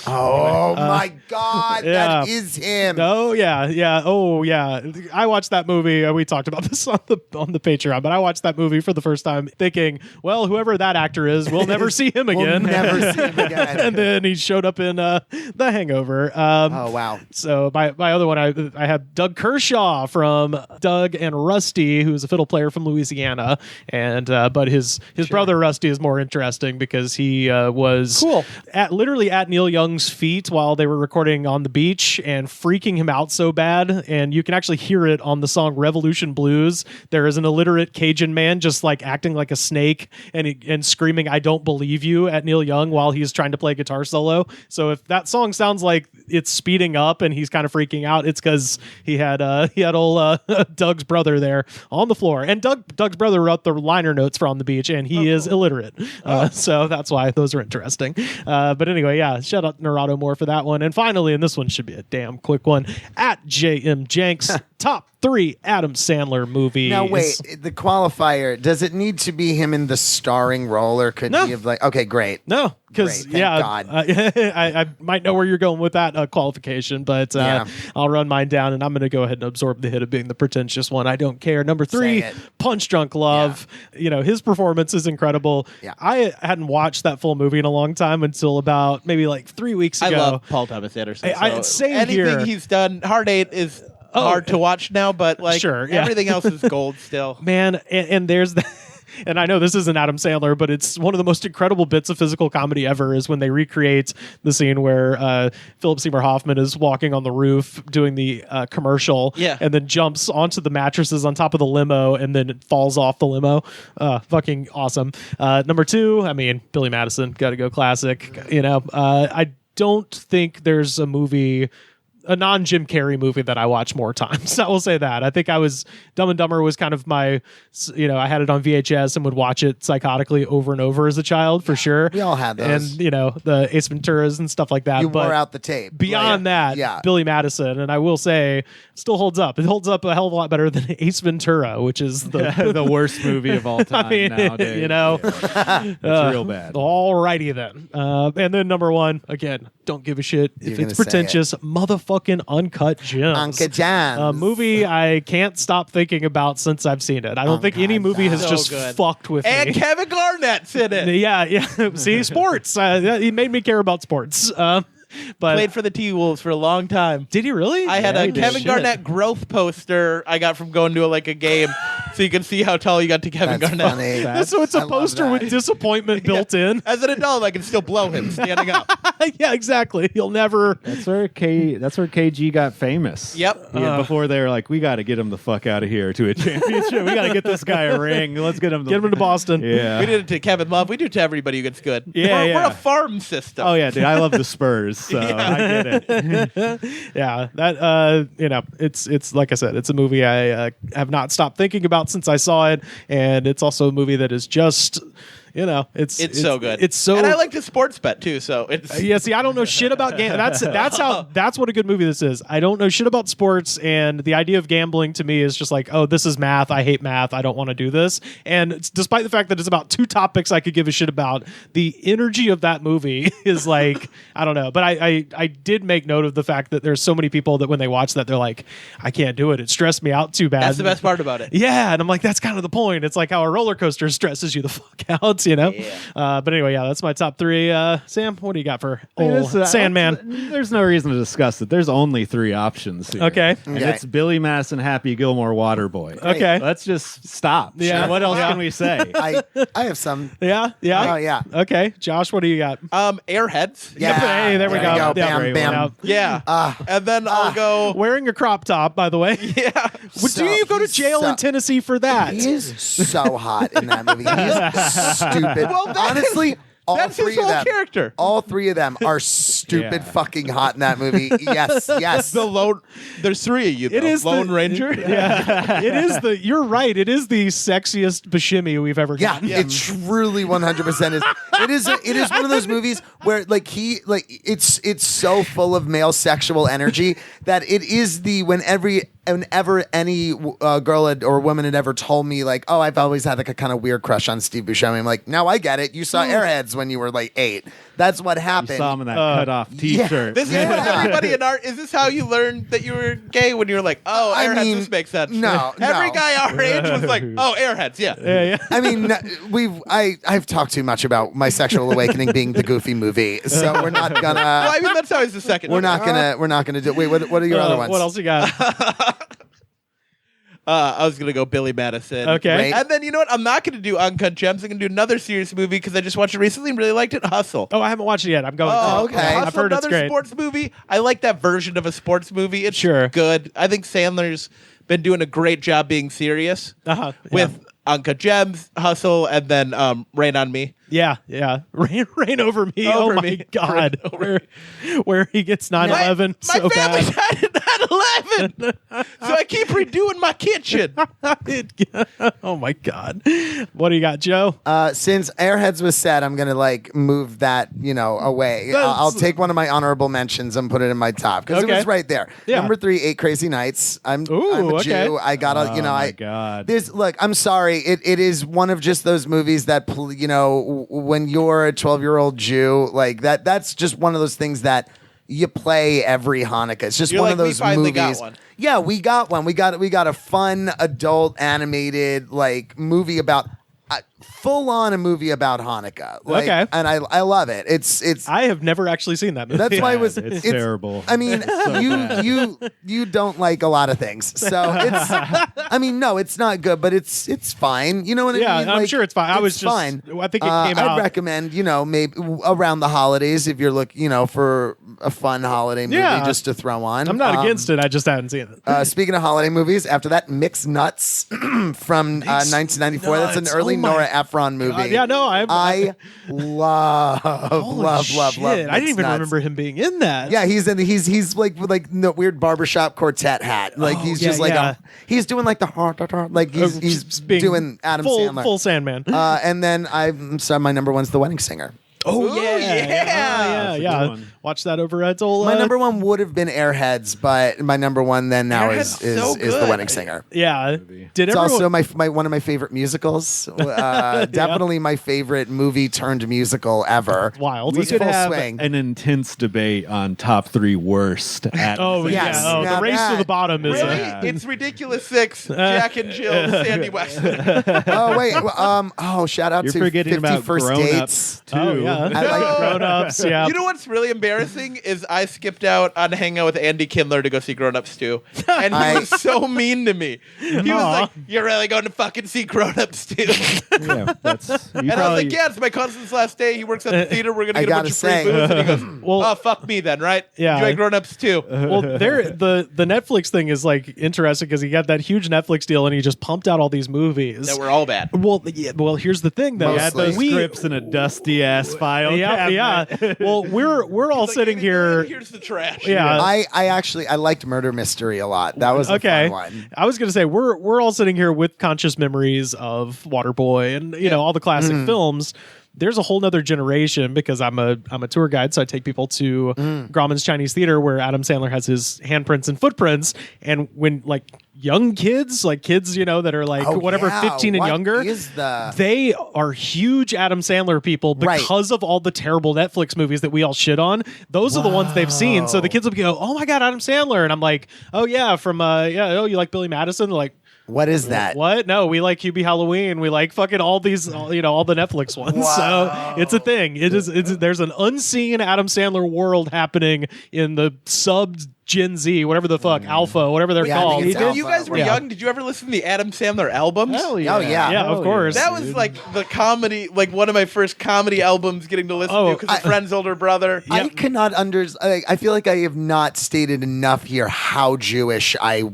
Oh my God, yeah. that is him. Oh yeah. Oh yeah. I watched that movie. We talked about this on the Patreon, but I watched that movie for the first time, thinking, well, whoever that actor is, we'll never see him We'll again. never see him again. And then he showed up in The Hangover. Oh wow. So my other one, I had Doug Kershaw from Doug and Rusty, who's a fiddle player from Louisiana, and but his brother Rusty is more interesting because he was Cool. literally at Neil Young's feet while they were recording on the beach and freaking him out so bad, and you can actually hear it on the song Revolution Blues. There is an illiterate Cajun man just like acting like a snake and screaming "I don't believe you" at Neil Young while he's trying to play a guitar solo. So if that song sounds like it's speeding up and he's kind of freaking out, it's because he had old Doug's brother there on the floor, and Doug's brother wrote the liner notes for On the Beach, and he is illiterate, so that's why those are interesting. But anyway, yeah, shout out Narado Moore for that one. And finally, and this one should be a damn quick one, at JM Jenks, top 3 Adam Sandler movies. Now wait, the qualifier, does it need to be him in the starring role, or could No. he have okay, great. No, because Great, thank God. I might know where you're going with that qualification, but Yeah. I'll run mine down, and I'm going to go ahead and absorb the hit of being the pretentious one. I don't care. Number 3, Say it. Punch Drunk Love. You know, his performance is incredible. Yeah. I hadn't watched that full movie in a long time until about maybe like 3 weeks I ago. love Paul Thomas Anderson. Same anything here. he's done, Hard 8 is hard to watch now, but like Sure, yeah. everything else is gold still. Man, and there's the and I know this isn't Adam Sandler, but it's one of the most incredible bits of physical comedy ever is when they recreate the scene where Philip Seymour Hoffman is walking on the roof doing the commercial, Yeah. and then jumps onto the mattresses on top of the limo and then it falls off the limo. Fucking awesome. Number 2, I mean, Billy Madison, gotta go classic. You know, I don't think there's a non-Jim Carrey movie that I watch more times. I will say that. I think Dumb and Dumber was kind of my, I had it on VHS and would watch it psychotically over and over as a child, for sure. We all had those. And, the Ace Venturas and stuff like that. You but wore out the tape. beyond that, yeah. Billy Madison, and I will say, still holds up. It holds up a hell of a lot better than Ace Ventura, which is the worst movie of all time I mean, nowadays. It's real bad. Alrighty then. And then number 1, again, don't give a shit if You're it's gonna say pretentious. Motherfucking Uncut Gems. Uncle John's. A movie I can't stop thinking about since I've seen it. I don't think any movie has So just good. fucked with And me. Kevin Garnett's in it. Yeah. See, sports. He made me care about sports. But Played for the T-Wolves for a long time. did he really? I had Yeah, a he did. Kevin Shit. Garnett growth poster I got from going to a game, so you can see how tall you got to Kevin That's Garnett. funny. So it's I a love poster that. with disappointment built in. As an adult, I can still blow him standing up. Yeah, exactly. He'll never. That's where KG got famous. Yep. Yeah, before they were like, we got to get him the fuck out of here to a championship. We got to get this guy a ring. Let's get him. Get him to Boston. Yeah. We did it to Kevin Love. We do it to everybody who gets good. Yeah, we're yeah. a farm system. Oh yeah, dude. I love the Spurs, so I get it. Yeah, that it's like I said, it's a movie I have not stopped thinking about since I saw it, and it's also a movie that is just it's so good. It's so, and I like to sports bet too. So it's yeah. See, I don't know shit about gambling. That's what a good movie this is. I don't know shit about sports, and the idea of gambling to me is just like, oh, this is math. I hate math. I don't want to do this. And despite the fact that it's about 2 topics I could give a shit about, the energy of that movie is like, I don't know. But I did make note of the fact that there's so many people that when they watch that, they're like, I can't do it. It stressed me out too bad. that's the best part about it. Yeah, and I'm like, that's kind of the point. It's like how a roller coaster stresses you the fuck out, Yeah. But anyway, yeah, that's my top 3. Sam, what do you got for old Sandman? There's no reason to discuss it. There's only 3 options here. Okay. And Okay. it's Billy Madison, Happy Gilmore, Waterboy. Okay. Let's just stop. Yeah. What else can we say? I have some. Yeah. Oh yeah. Okay, Josh, what do you got? Airheads. Yeah. Hey, there we go. Yeah, Bam, great bam. one. Yeah. And then I'll go. Wearing a crop top, by the way. Yeah. Do you go to he's jail in Tennessee for that? He is so hot in that movie. He's stupid. Well, that Honestly, all That's three his of whole them, character. all three of them are stupid fucking hot in that movie. Yes, yes. The lone. There's three of you. Though. It is Lone the- Ranger. Yeah, it is the. You're right. It is the sexiest Buscemi we've ever Yeah, gotten. it truly 100% is. It is one of those movies where it's so full of male sexual energy that it is whenever any girl or woman had ever told me like, oh, I've always had like a kind of weird crush on Steve Buscemi. I'm like, now I get it. You saw Airheads when you were like 8. That's what happened. You saw him in that cut off T-shirt. This is what everybody in art. Is this how you learned that you were gay when you were like, oh, Airheads? This makes sense. No, every no. guy our age was like, oh, Airheads. Yeah. I mean, I've talked too much about my sexual awakening being the Goofy movie, so we're not gonna. Well, I mean, that's always the second. We're not gonna do. Wait, what are your other ones? What else you got? I was gonna go Billy Madison. Okay. Right. And then you know what? I'm not gonna do Uncut Gems. I'm gonna do another serious movie because I just watched it recently and really liked it. Hustle. Oh, I haven't watched it yet. I'm going. Oh, okay. Hustle, I've heard it's another great. sports movie. I like that version of a sports movie. It's Sure. good. I think Sandler's been doing a great job being serious with Uncut Gems, Hustle, and then Rain on Me. Yeah. Rain over me. Over oh me. my God. Where he gets 9/11 My so family bad. died in 9/11, so I keep redoing my kitchen. Oh my God. What do you got, Joe? Since Airheads was said, I'm gonna like move that away. I'll take one of my honorable mentions and put it in my top because it Okay. was right there. Yeah. Number 3, 8 Crazy Nights. I'm a okay. Jew. I gotta Oh my God. Look, I'm sorry. It is one of just those movies that when you're a 12-year-old Jew, like that's just one of those things that you play every Hanukkah. It's just You're one like, of those we finally movies. got one. Yeah, we got one. We got a fun adult animated like movie about full on a movie about Hanukkah. Like, Okay. and I love it. It's I have never actually seen that movie. that's why It's terrible. I mean, you don't like a lot of things, so it's. I mean, no, it's not good, but it's fine. You know what I Yeah, mean? I'm sure it's fine. I was it's just- fine. I think it came out- I'd recommend maybe around the holidays if you're looking for a fun holiday movie Yeah. just to throw on. I'm not against it. I just haven't seen it. Speaking of holiday movies, after that, Mixed Nuts from 1994. That's an Nuts. early Oh my Nora Ephron movie. Yeah, no, I love love Shit, I didn't Mixed even Nuts. remember him being in that. Yeah, he's like with like the weird barbershop quartet hat. Like he's yeah, just like yeah. he's doing like the heart like he's Just being doing Adam full, Sandler. Full Sandman. And then I'm sorry, my number one's The Wedding Singer. Oh yeah. yeah, a yeah. good one. Watch that over at Old. My number one would have been Airheads, but my number one then now Airheads is so The good. Wedding Singer. Yeah. Did It's everyone? also my one of my favorite musicals. Definitely my favorite movie turned musical ever. Wild. We It's could full have swing. an intense debate on top 3 worst. Oh yeah. Yes. Oh, Now the race to that- the bottom is. Really? Yeah. It's Ridiculous 6, Jack and Jill, Sandy West. Oh wait, shout out You're to forgetting 50 about First grown-ups Dates. too. Oh yeah. I like Grown ups. Yeah. You know what's really embarrassing is I skipped out on hanging out with Andy Kindler to go see Grown Ups 2. And he was so mean to me. He was Aw. like, you're really going to fucking see Grown Ups 2. Yeah, that's you And I was probably- like, yeah, it's my cousin's last day. He works at the theater. We're going to I get a bunch gotta of free say- booze. And he goes, Well- oh, fuck me then, right? Yeah. Enjoy Grown Ups 2. Well, the Netflix thing is like interesting because he got that huge Netflix deal and he just pumped out all these movies. That were all bad. Well, yeah, well, here's the thing though. They had those Mostly. scripts in a dusty ass file. Yeah, yeah. cabinet. Well, we're all sitting here. Here's the trash. Yeah. I actually liked Murder Mystery a lot. That was a Okay, fun one. I was gonna say we're all sitting here with conscious memories of Waterboy and all the classic Mm-hmm. films. There's a whole nother generation because I'm a tour guide, so I take people to Grauman's Chinese Theater where Adam Sandler has his handprints and footprints. And when like young kids, like kids, that are like Oh, whatever, yeah. 15 and What younger, is the- they are huge Adam Sandler people Right. because of all the terrible Netflix movies that we all shit on. Those are the ones they've seen. So the kids will go, "Oh my God, Adam Sandler," and I'm like, "Oh yeah, from oh you like Billy Madison?" They're like, What is that? what? No, we like QB Halloween. We like fucking all these, all the Netflix ones. Wow. So it's a thing. There's an unseen Adam Sandler world happening in the sub Gen Z, whatever the fuck, Alpha, whatever they're Yeah, I called. think it's When you Alpha. guys were Yeah. young, did you ever listen to the Adam Sandler albums? Hell yeah. Oh, yeah. Yeah, of Hell course. That was like the comedy, like one of my first comedy albums getting to listen to because a friend's older brother. I cannot I feel like I have not stated enough here how Jewish I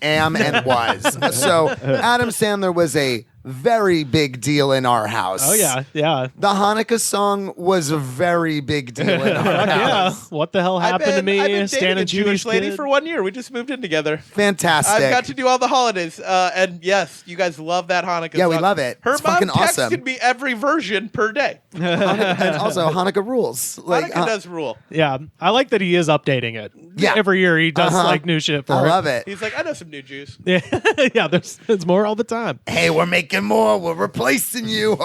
am and was. So Adam Sandler was a very big deal in our house. Oh yeah, yeah. The Hanukkah song was a very big deal in our Yeah. house. What the hell happened to me? I've been Stan dating a and Jewish Judy's lady kid? for 1 year. We just moved in together. Fantastic. I've got to do all the holidays, and yes, you guys love that Hanukkah. Yeah, we song. love it. Her It's mom fucking texted awesome. me every version per day. And also, Hanukkah rules. Like, Hanukkah does rule. Yeah, I like that he is updating it. Yeah. Every year he does Uh-huh. like new shit for I it. love it. He's like, I know some new Jews. Yeah, yeah. There's more all the time. Hey, we're making more. We're replacing you.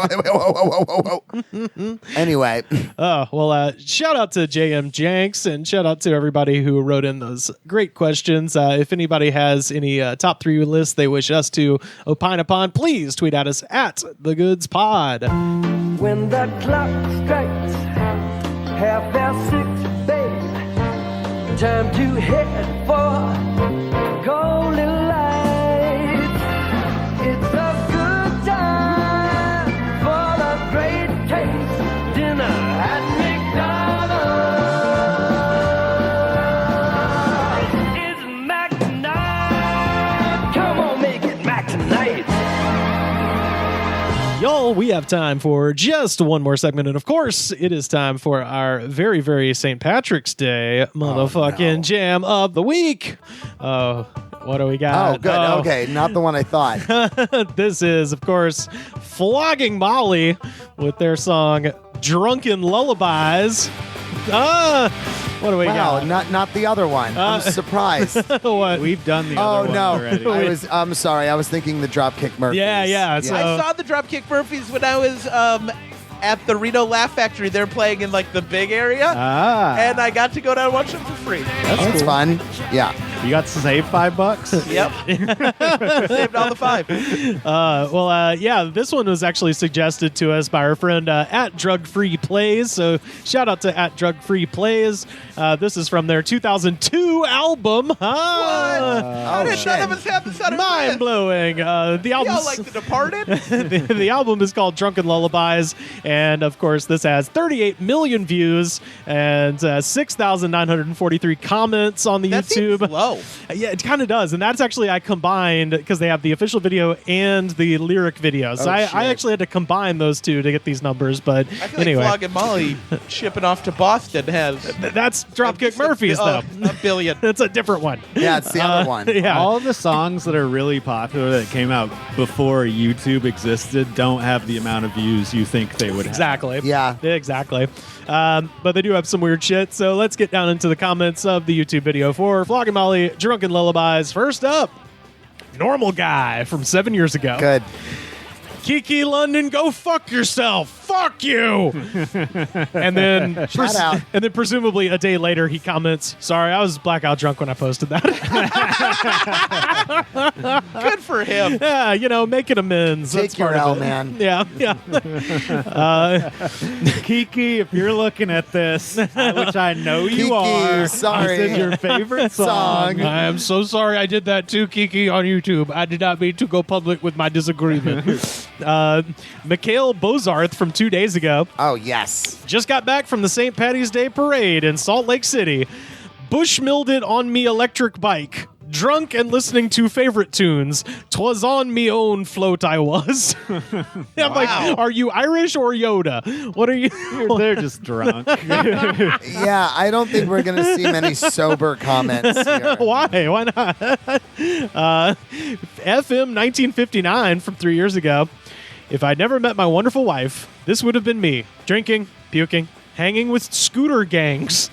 Anyway, Shout out to JM Janks and shout out to everybody who wrote in those great questions. If anybody has any top 3 lists they wish us to opine upon, please tweet at us at The Goods Pod. When the clock strikes 6:30, babe, time to head for golden lights. It's a good time for the great taste dinner at McDonald's. It's Mac tonight. Come on, make it Mac tonight. Y'all, we have time for just one more segment, and of course, it is time for our very, very St. Patrick's Day motherfucking jam of the week. What do we got? oh, good. Okay, not the one I thought. This is, of course, Flogging Molly with their song Drunken Lullabies. What do we Wow, got? not the other one. I'm surprised. What? We've done the Oh other one no! already. I'm sorry. I was thinking the Dropkick Murphys. Yeah. So, I saw the Dropkick Murphys when I was at the Reno Laugh Factory. They're playing in like the big area, and I got to go down and watch them for free. That's fun. Yeah. You got to save $5? Yep, saved all the 5. This one was actually suggested to us by our friend at Drug Free Plays. So shout out to at Drug Free Plays. This is from their 2002 album. How did none of us have this on our Mind list? blowing. The Y'all album, like The Departed? the album is called Drunken Lullabies, and of course, this has 38 million views and 6,943 comments on the That YouTube. seems low. Yeah, it kind of does, and that's actually I combined because they have the official video and the lyric video. So I actually had to combine those two to get these numbers. But I feel anyway, like Flogging Molly shipping off to Boston has that's Dropkick Murphys though. a billion. It's a different one. Yeah, it's the other one. Yeah. All the songs that are really popular that came out before YouTube existed don't have the amount of views you think they would have. Exactly. Yeah. Exactly. But they do have some weird shit. So let's get down into the comments of the YouTube video for Flogging Molly, Drunken Lullabies. First up, Normal Guy from 7 years ago. Good. Kiki London, go fuck yourself. Fuck you. And then, Shout out. and then presumably a day later, he comments, "Sorry, I was blackout drunk when I posted that." Good for him. Yeah, making amends. Take That's your part of L, it. man. Yeah. Kiki, if you're looking at this, which I know Kiki, you are, sorry. this is your favorite song. I am so sorry I did that too, Kiki, on YouTube. I did not mean to go public with my disagreement. Mikhail Bozarth from 2 days ago Oh, yes. just got back from the St. Patty's Day Parade in Salt Lake City. Bushmilled it on me electric bike. Drunk and listening to favorite tunes. 'Twas on me own float I was. I'm like, are you Irish or Yoda? What are you? They're just drunk. Yeah, I don't think we're going to see many sober comments here. Why? Why not? FM 1959 from 3 years ago. If I'd never met my wonderful wife, this would have been me. Drinking, puking, hanging with scooter gangs.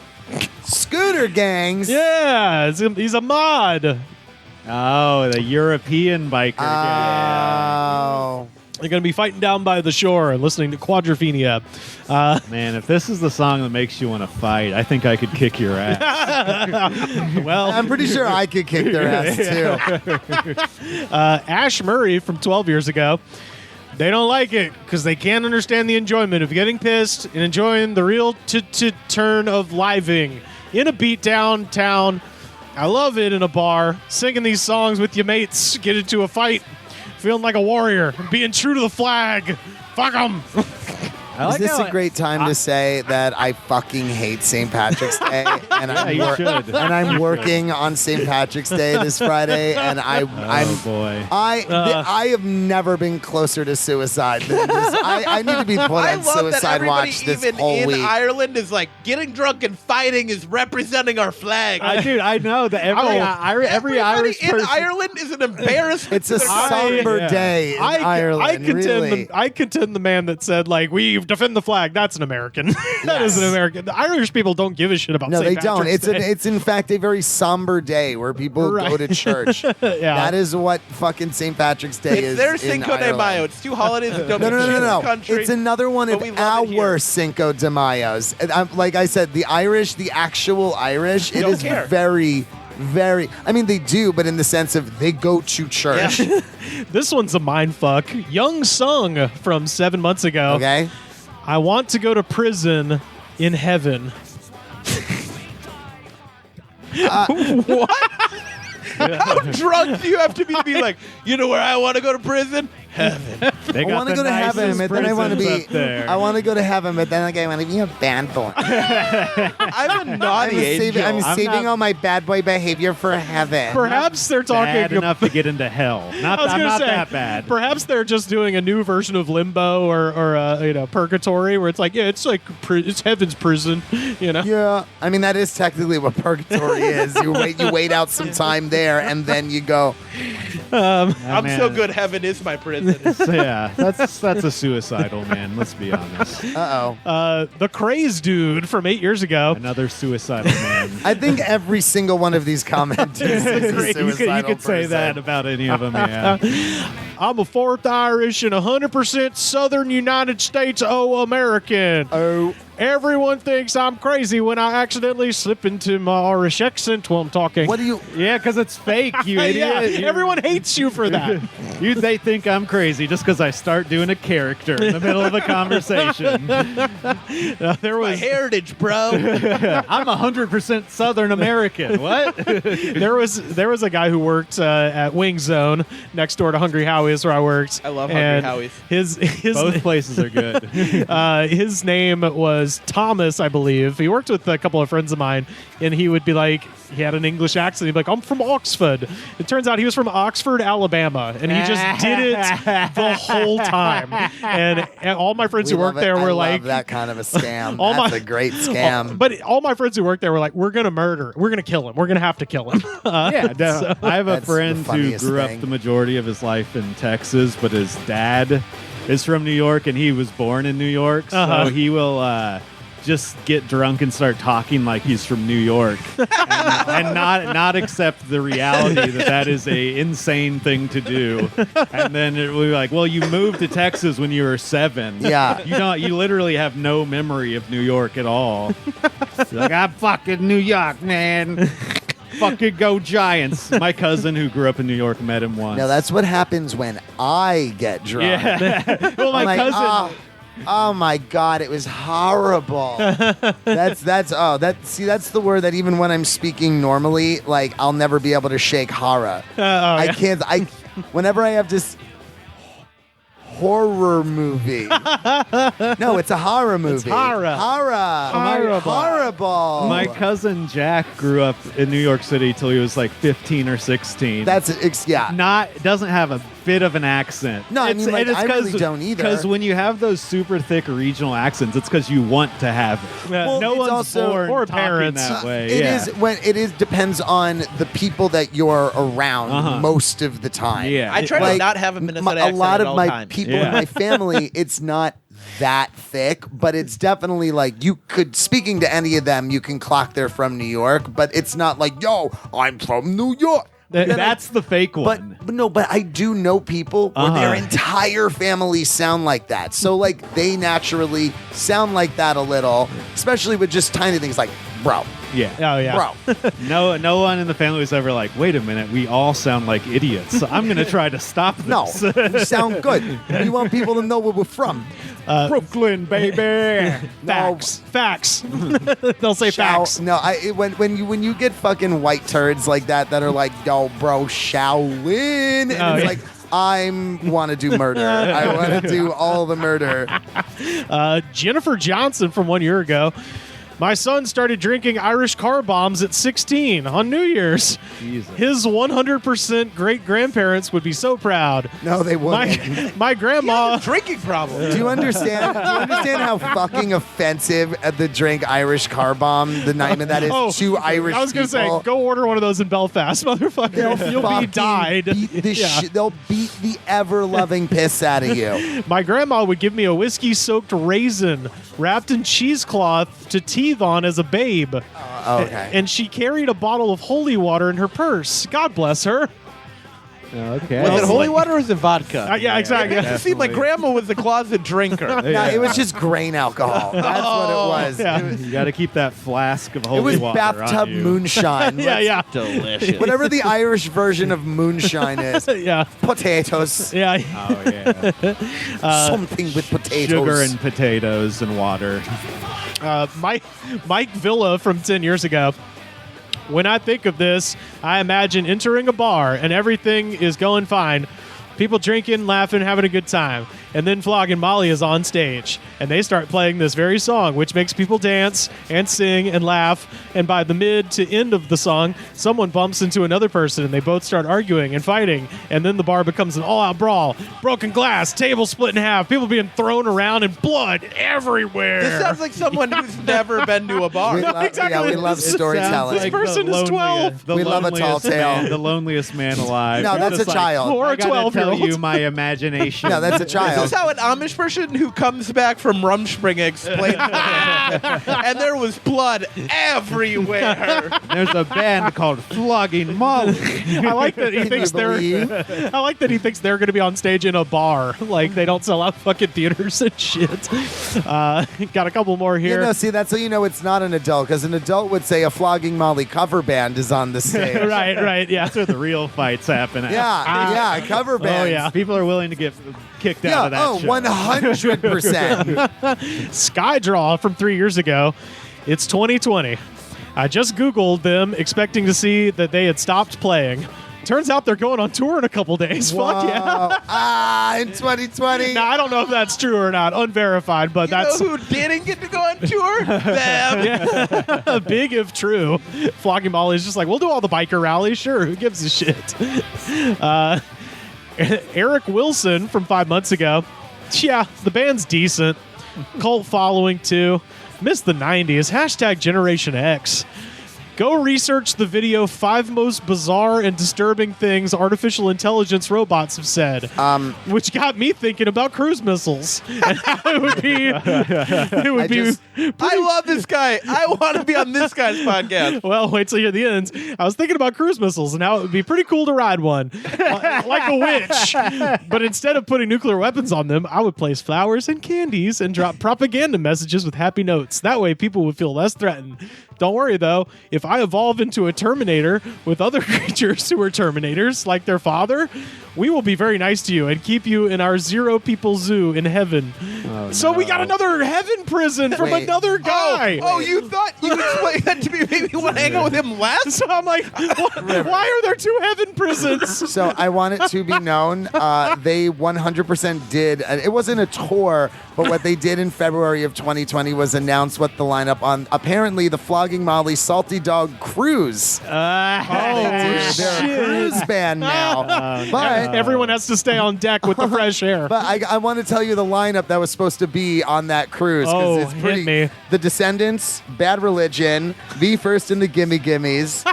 Scooter gangs. Yeah, he's a mod. Oh, the European biker gang. Oh. They're going to be fighting down by the shore and listening to Quadrophenia. Man, if this is the song that makes you want to fight, I think I could kick your ass. Well, I'm pretty sure I could kick their ass, too. Ash Murray from 12 years ago. They don't like it because they can't understand the enjoyment of getting pissed and enjoying the real turn of living in a beat-down town. I love it in a bar, singing these songs with your mates, get into a fight, feeling like a warrior, being true to the flag. Fuck them. Is this a great time to say that I fucking hate St. Patrick's Day, and I'm working on St. Patrick's Day this Friday, and I have never been closer to suicide than this. I need to be put I on love that suicide everybody, watch this even whole in week. Ireland, is like getting drunk and fighting is representing our flag. Dude, I know that every Everybody Irish in person. Ireland is an embarrassment. It's to a their country. somber day in Ireland. Really. I contend the man that said, like, we defend the flag. That's an American. That is an American. The Irish people don't give a shit about No, St. they don't. Patrick's Day. It's in fact a very somber day where people go to church. Yeah. That is what fucking St. Patrick's Day It's is. their in Cinco de Ireland. Mayo. It's two holidays that don't make sense in No. this country. It's another one but of we love it here. our Cinco de Mayos. And like I said, the Irish, the actual Irish, it Don't is care. very, very. I mean, they do, but in the sense of they go to church. This one's a mind fuck. Young Sung from 7 months ago. Okay. I want to go to prison in heaven. What? How drunk do you have to be like, you know where I want to go to prison? Heaven. They I want to go to heaven, but then I want to be. I want to go to heaven, but then I want to be a bad boy. I'm a naughty angel. I'm saving all my bad boy behavior for heaven. Perhaps they're talking Bad enough to get into hell. I was I'm gonna not say, that bad. Perhaps they're just doing a new version of Limbo or Purgatory, where it's like, yeah, it's like it's heaven's prison, you know. Yeah, I mean that is technically what purgatory is. You wait out some time there, and then you go. I'm so good. Heaven is my prison. Yeah, that's a suicidal man. Let's be honest. The Craze Dude from 8 years ago. Another suicidal man. I think every single one of these commenters is a suicidal You could say person. that about any of them. Yeah. I'm a fourth Irish and 100% Southern United States American. Oh. Everyone thinks I'm crazy when I accidentally slip into my Irish accent while I'm talking. What do you? Yeah, because it's fake, you idiot. Yeah, everyone hates you for that. They think I'm crazy just because I start doing a character in the middle of a conversation. There My was heritage, bro. I'm 100% Southern American. What? there was a guy who worked at Wing Zone next door to Hungry Howie's where I worked. I love Hungry and Howie's. His Both places are good. his name was Thomas, I believe. He worked with a couple of friends of mine, and he would be like, he had an English accent. He'd be like, I'm from Oxford. It turns out he was from Oxford, Alabama, and he just did it the whole time. And all my friends who worked there were like, that kind of a scam. All That's my- a great scam. But all my friends who worked there were like, we're going to murder. We're going to kill him. We're going to have to kill him. Yeah, I have a That's the friend who funniest grew thing. up the majority of his life in Texas, but his dad is from New York, and he was born in New York, so he will just get drunk and start talking like he's from New York, and not accept the reality that is a insane thing to do. And then it will be like, well, you moved to Texas when you were 7. Yeah. You literally have no memory of New York at all. Like, I'm fucking New York, man. Fucking go Giants. My cousin who grew up in New York met him once. No, that's what happens when I get drunk. Yeah. Well, my I'm like, cousin. Oh my God, it was horrible. that's the word that even when I'm speaking normally, like I'll never be able to shake horror. I can't. Whenever I have this horror movie. No, it's a horror movie. It's horror. Horrible. My cousin Jack grew up in New York City till he was like 15 or 16. Doesn't have a bit of an accent. No, I mean, like, I really don't either. Because when you have those super thick regional accents, it's because you want to have it. Well, no it's one's also- born or talking parents. that way. It is depends on the people that you're around most of the time. Yeah. I try to not have a Minnesota accent a lot at of all my times. people in my family, it's not that thick, but it's definitely like you could, speaking to any of them, you can clock they're from New York, but it's not like, yo, I'm from New York. That's the fake one. But I do know people where their entire family sound like that. So like they naturally sound like that a little, especially with just tiny things like, bro. Yeah. Oh, yeah. Bro. No one in the family was ever like, wait a minute, we all sound like idiots. So I'm going to try to stop this. No, we sound good. We want people to know where we're from. Brooklyn, baby. Facts. They'll say facts. No, when you get fucking white turds like that are like, yo, bro, Shaolin, and it's like, I want to do murder. I want to do all the murder. Jennifer Johnson from 1 year ago. My son started drinking Irish car bombs at 16 on New Year's. Jesus. His 100% great-grandparents would be so proud. No, they wouldn't. My grandma... Drinking problem. Do you understand? How fucking offensive the drink Irish car bomb, the name of that is to Irish I was going to say, people? go order one of those in Belfast, motherfucker. You'll be Fucking died. They'll beat the ever-loving piss out of you. My grandma would give me a whiskey-soaked raisin wrapped in cheesecloth to teethe on as a babe. Okay. And she carried a bottle of holy water in her purse. God bless her. Okay. Was it holy water or was it vodka? Yeah, exactly. It seemed like grandma was a closet drinker. No, it was just grain alcohol. That's what it was. Yeah. It was, You got to keep that flask of holy it was water bathtub on you. moonshine. Yeah. Delicious. Whatever the Irish version of moonshine is. Yeah. Potatoes. Yeah. Oh yeah. Something with potatoes. Sugar and potatoes and water. Mike Villa from 10 years ago. When I think of this, I imagine entering a bar and everything is going fine. People drinking, laughing, having a good time. And then Flogging Molly is on stage. And they start playing this very song, which makes people dance and sing and laugh. And by the mid to end of the song, someone bumps into another person and they both start arguing and fighting. And then the bar becomes an all-out brawl. Broken glass, table split in half, people being thrown around and blood everywhere. This sounds like someone who's never been to a bar. Yeah, we love storytelling. This person is 12. We love a tall tale. The loneliest man alive. No, It's that's just a child. Or a I gotta tell 12-year-old. you my imagination. No, that's a This child. is how an Amish person who comes back from Rumspringa explains it. And there was blood everywhere. There's a band called Flogging Molly. I like that he Can thinks you believe? I like that he thinks they're going to be on stage in a bar. Like they don't sell out fucking theaters and shit. Got a couple more You here. know, see, that's how you know it's not an adult, because an adult would say a Flogging Molly cover band is on the stage. right, yeah. That's where the real fights happen. Yeah, cover bands. yeah. People are willing to get kicked Yeah, out of that show. 100%. Skydraw from 3 years ago. It's 2020. I just Googled them, expecting to see that they had stopped playing. Turns out they're going on tour in a couple days. Fuck yeah. Wow. In 2020. Now, I don't know if that's true or not. Unverified, but You that's know who didn't get to go on tour? Them. big if true. Flogging Molly is just like, we'll do all the biker rallies. Sure, who gives a shit? Eric Wilson from 5 months ago. Yeah, the band's decent. Cult following too. Missed the 90s. Hashtag Generation X. Go research the video 5 most bizarre and disturbing things artificial intelligence robots have said. Which got me thinking about cruise missiles. And it would be I love this guy. I want to be on this guy's podcast. well, wait till you hear the ends. I was thinking about cruise missiles and how it would be pretty cool to ride one. Like a witch. But instead of putting nuclear weapons on them, I would place flowers and candies and drop propaganda messages with happy notes. That way people would feel less threatened. Don't worry, though. If I evolve into a Terminator with other creatures who are Terminators, like their father, we will be very nice to you and keep you in our 0 people zoo in heaven. We got another heaven prison from Wait. another guy. Oh, you thought you explained that to me? Maybe you want to hang out with him less? So I'm like, why are there 2 heaven prisons? So I want it to be known, they 100% did. It wasn't a tour, but what they did in February of 2020 was announce what the lineup on apparently the Flogging Molly Salty Dog Cruise. They're a cruise band now. But Everyone has to stay on deck with the fresh air. But I want to tell you the lineup that was supposed to be on that cruise. 'Cause Oh, it's pretty, hit me. The Descendants, Bad Religion, The First and the Gimme Gimmes.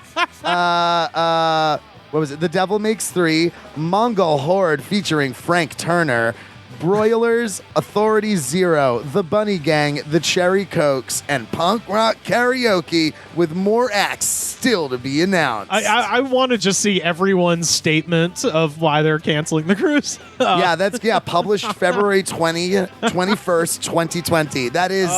What was it? The Devil Makes 3, Mongol Horde featuring Frank Turner, Broilers, Authority Zero, The Bunny Gang, The Cherry Cokes, and Punk Rock Karaoke with more acts still to be announced. I want to just see everyone's statement of why they're canceling the cruise. Published February 21st, 2020. That is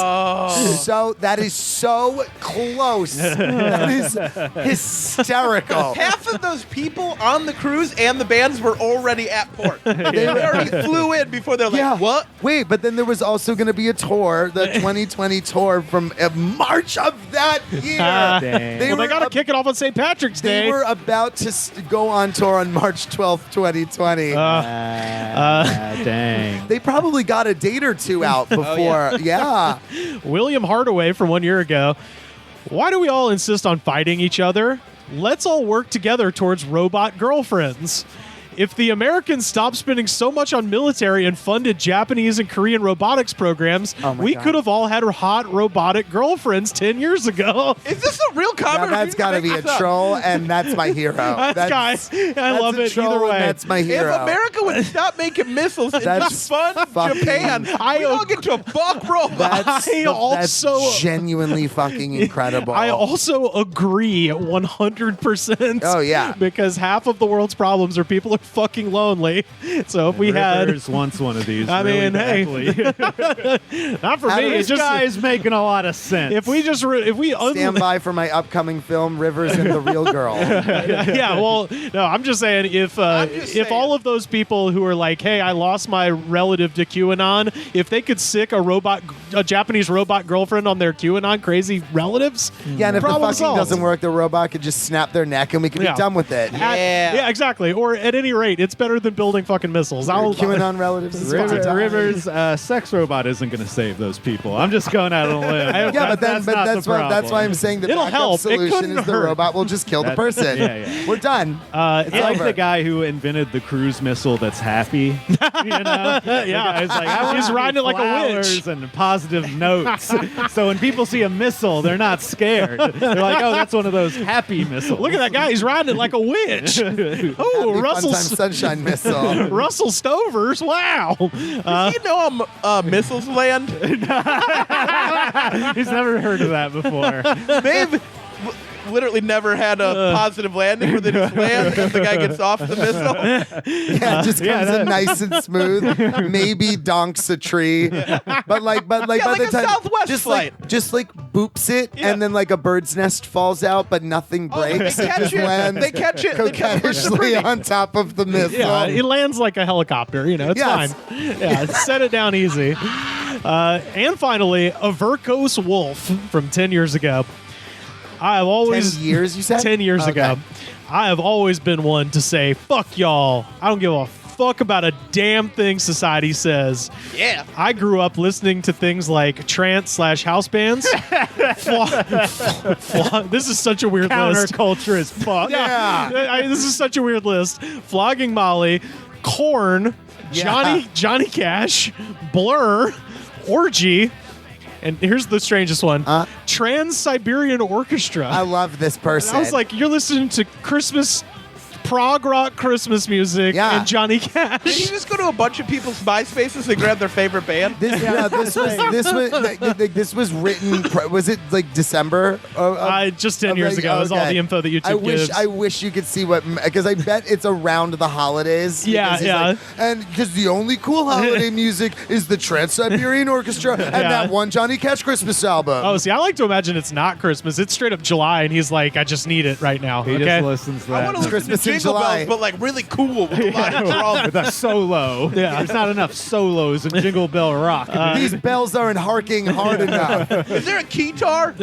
so close. That is hysterical. Half of those people on the cruise and the bands were already at port. They already flew in before tour. They're like, what? Wait, but then there was also going to be a tour, the 2020 tour from March of that year. Dang. They got to kick it off on St. Patrick's Day. They were about to go on tour on March 12th, 2020. Dang. They probably got a date or two out before. yeah. William Hardaway from 1 year ago. Why do we all insist on fighting each other? Let's all work together towards robot girlfriends. If the Americans stopped spending so much on military and funded Japanese and Korean robotics programs, we could have all had hot robotic girlfriends 10 years ago. Is this a real comment? Now that's got to be a troll, and that's my hero. That's I love it either way. That's my hero. If America would stop making missiles and just fund Japan, we all get to fuck robots. That's genuinely fucking incredible. I also agree 100%. Oh, yeah. Because half of the world's problems are people are fucking lonely. So if we Rivers wants one of these. I mean, hey, not for me. This guy's making a lot of sense. If we stand by for my upcoming film, Rivers and the Real Girl. Yeah, well, no, I'm just saying if all of those people who are like, hey, I lost my relative to QAnon, if they could sick a Japanese robot girlfriend on their QAnon crazy relatives, yeah, and if the fucking solved. doesn't work, the robot could just snap their neck and we could be done with it. Yeah, exactly. Or at any rate, it's better than building fucking missiles. QAnon relatives. Rivers, sex robot isn't going to save those people. I'm just going out on a limb. Yeah, but that's why I'm saying the It'll backup help. solution is the robot will just kill the person. Yeah. We're done. It's like the guy who invented the cruise missile that's happy. You know? Yeah, he's like, he's riding it like a witch. And positive notes. So when people see a missile, they're not scared. They're like, oh, that's one of those happy missiles. Look at that guy. He's riding it like a witch. Oh, Russell Sunshine Missile. Russell Stovers. Wow. You know missiles land? He's never heard of that before. They've literally never had a positive landing where they just land and the guy gets off the missile. Yeah, it just comes in nice and smooth. Maybe donks a tree, but by the time Southwest flight. just boops it, and then like a bird's nest falls out, but nothing breaks. They catch it. They catch it coquettishly on top of the missile. Yeah, it lands like a helicopter. You know, it's fine. Yeah, set it down easy. And finally, a Verkos wolf from 10 years ago. I have always 10 years. You said 10 years ago. I have always been one to say, "Fuck y'all! I don't give a fuck about a damn thing society says." Yeah. I grew up listening to things like trance/house bands. This is such a weird list. Counterculture is fuck. Yeah, this is such a weird list. Flogging Molly, Korn, Johnny Cash, Blur, Orgy. And here's the strangest one. Trans-Siberian Orchestra. I love this person. I was like, you're listening to prog rock Christmas music and Johnny Cash. Did you just go to a bunch of people's MySpaces and grab their favorite band? This was written. Was it like December? Just 10 years ago is all the info that YouTube gives. I wish you could see what, because I bet it's around the holidays. Yeah. And because the only cool holiday music is the Trans-Siberian Orchestra and that one Johnny Cash Christmas album. Oh, see, I like to imagine it's not Christmas. It's straight up July, and he's like, I just need it right now. He just listens to that. I want to listen Christmas to in Jingle July. Bells, but like really cool with a lot of drums. With a solo. Yeah. There's not enough solos in Jingle Bell Rock. These bells aren't harking hard enough. Is there a keytar?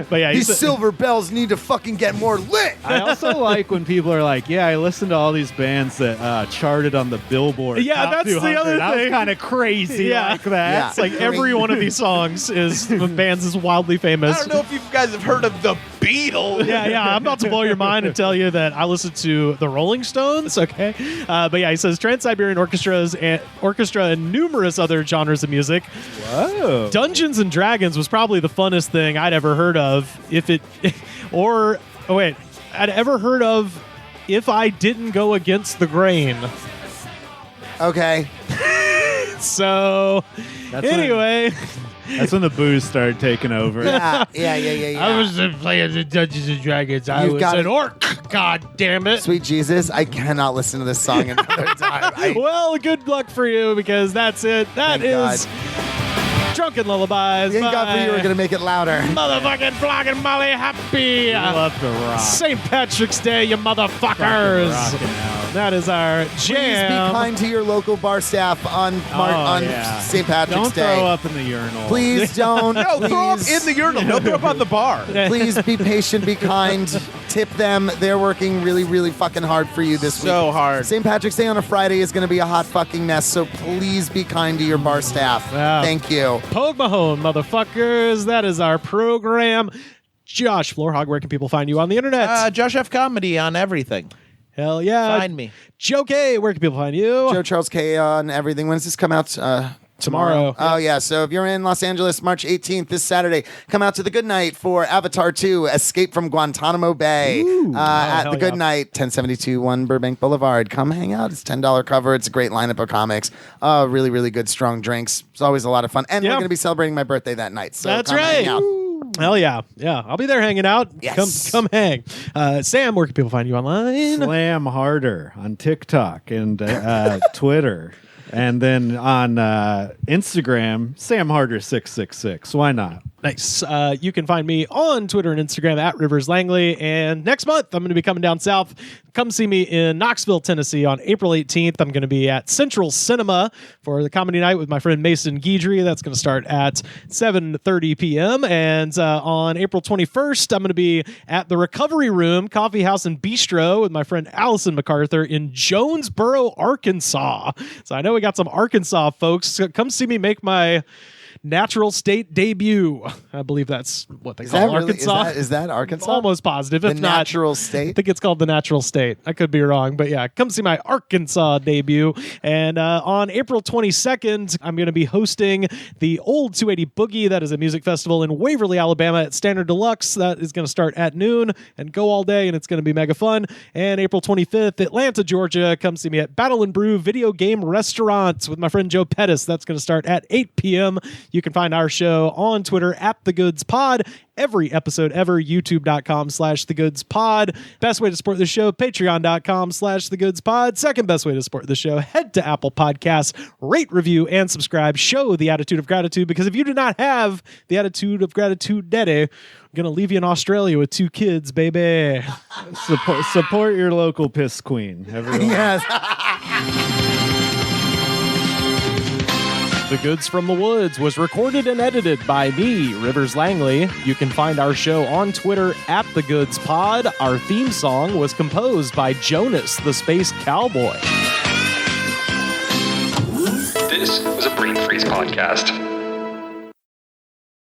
But yeah, These silver bells need to fucking get more lit. I also like when people are like, yeah, I listened to all these bands that charted on the Billboard. Yeah, Top that's the 200. other That was thing. kind of crazy like that. Yeah. It's like every one of these songs is bands is wildly famous. I don't know if you guys have heard of the Beatles. Yeah, I'm about to blow your mind and tell you that I listened to the Rolling Stones. Okay, but yeah, he says Trans-Siberian Orchestra and numerous other genres of music. Whoa. Dungeons and Dragons was probably the funnest thing I'd ever heard of. I'd ever heard of if I didn't go against the grain. Okay. So, anyway. That's when the booze started taking over. Yeah. I was playing the Dungeons and Dragons. I was an orc. God damn it. Sweet Jesus, I cannot listen to this song another time. Well, good luck for you because that's it. That is Drunken Lullabies. Thank God for you, we're going to make it louder. Motherfucking Flogging Molly happy. Love to rock. St. Patrick's Day, you motherfuckers. Rocking out. That is our Please be jam. kind to your local bar staff on St. Patrick's Don't Day. throw up in the urinal. Please don't. No, throw up Please. in the urinal. Don't throw up on the bar. Please be patient, be kind, tip them. They're working really, really fucking hard for you this week. So hard. St. Patrick's Day on a Friday is going to be a hot fucking mess, so please be kind to your bar staff. Yeah. Thank you. Pogue Mahone, motherfuckers. That is our program. Josh Florhaug, where can people find you on the internet? Josh F. Comedy on everything. Hell yeah. Find me. Joe Kaye, where can people find you? Joe Charles Kaye on everything. When does this come out? Tomorrow. Oh, yeah. So if you're in Los Angeles, March 18th, this Saturday, come out to the Good Night for Avatar 2, Escape from Guantanamo Bay. At hell the Good yeah. Night, 1072 1 Burbank Boulevard. Come hang out. It's $10 cover. It's a great lineup of comics. Really, really good, strong drinks. It's always a lot of fun. And we're Yeah. going to be celebrating my birthday that night. So That's come hang right. out. Hell yeah. Yeah. I'll be there hanging out. Yes. Come hang. Sam, where can people find you online? Slam harder on TikTok and Twitter. And then on Instagram, Sam Harder 666. Why not? Nice. You can find me on Twitter and Instagram at Rivers Langley. And next month, I'm going to be coming down south. Come see me in Knoxville, Tennessee on April 18th. I'm going to be at Central Cinema for the comedy night with my friend Mason Guidry. That's going to start at 7:30 p.m. And on April 21st, I'm going to be at the Recovery Room, Coffee House and Bistro with my friend Allison MacArthur in Jonesboro, Arkansas. So I know we got some Arkansas folks. So come see me make my Natural State debut. I believe that's what they call Arkansas. Is that Arkansas? Almost positive. The If not, Natural I State? think it's called the Natural State. I could be wrong, but yeah, come see my Arkansas debut. And on April 22nd, I'm going to be hosting the Old 280 Boogie. That is a music festival in Waverly, Alabama at Standard Deluxe. That is going to start at noon and go all day, and it's going to be mega fun. And April 25th, Atlanta, Georgia. Come see me at Battle and Brew Video Game Restaurant with my friend Joe Pettis. That's going to start at 8 p.m. You can find our show on Twitter at The Goods Pod. Every episode ever, youtube.com/thegoodspod. Best way to support the show, patreon.com/thegoodspod. Second best way to support the show, head to Apple Podcasts, rate, review, and subscribe. Show the attitude of gratitude, because if you do not have the attitude of gratitude, Daddy, I'm going to leave you in Australia with 2 kids, baby. Support your local piss queen, everyone. Yes. The Goods from the Woods was recorded and edited by me, Rivers Langley. You can find our show on Twitter at The Goods Pod. Our theme song was composed by Jonas, the Space Cowboy. This was a Brain Freeze podcast.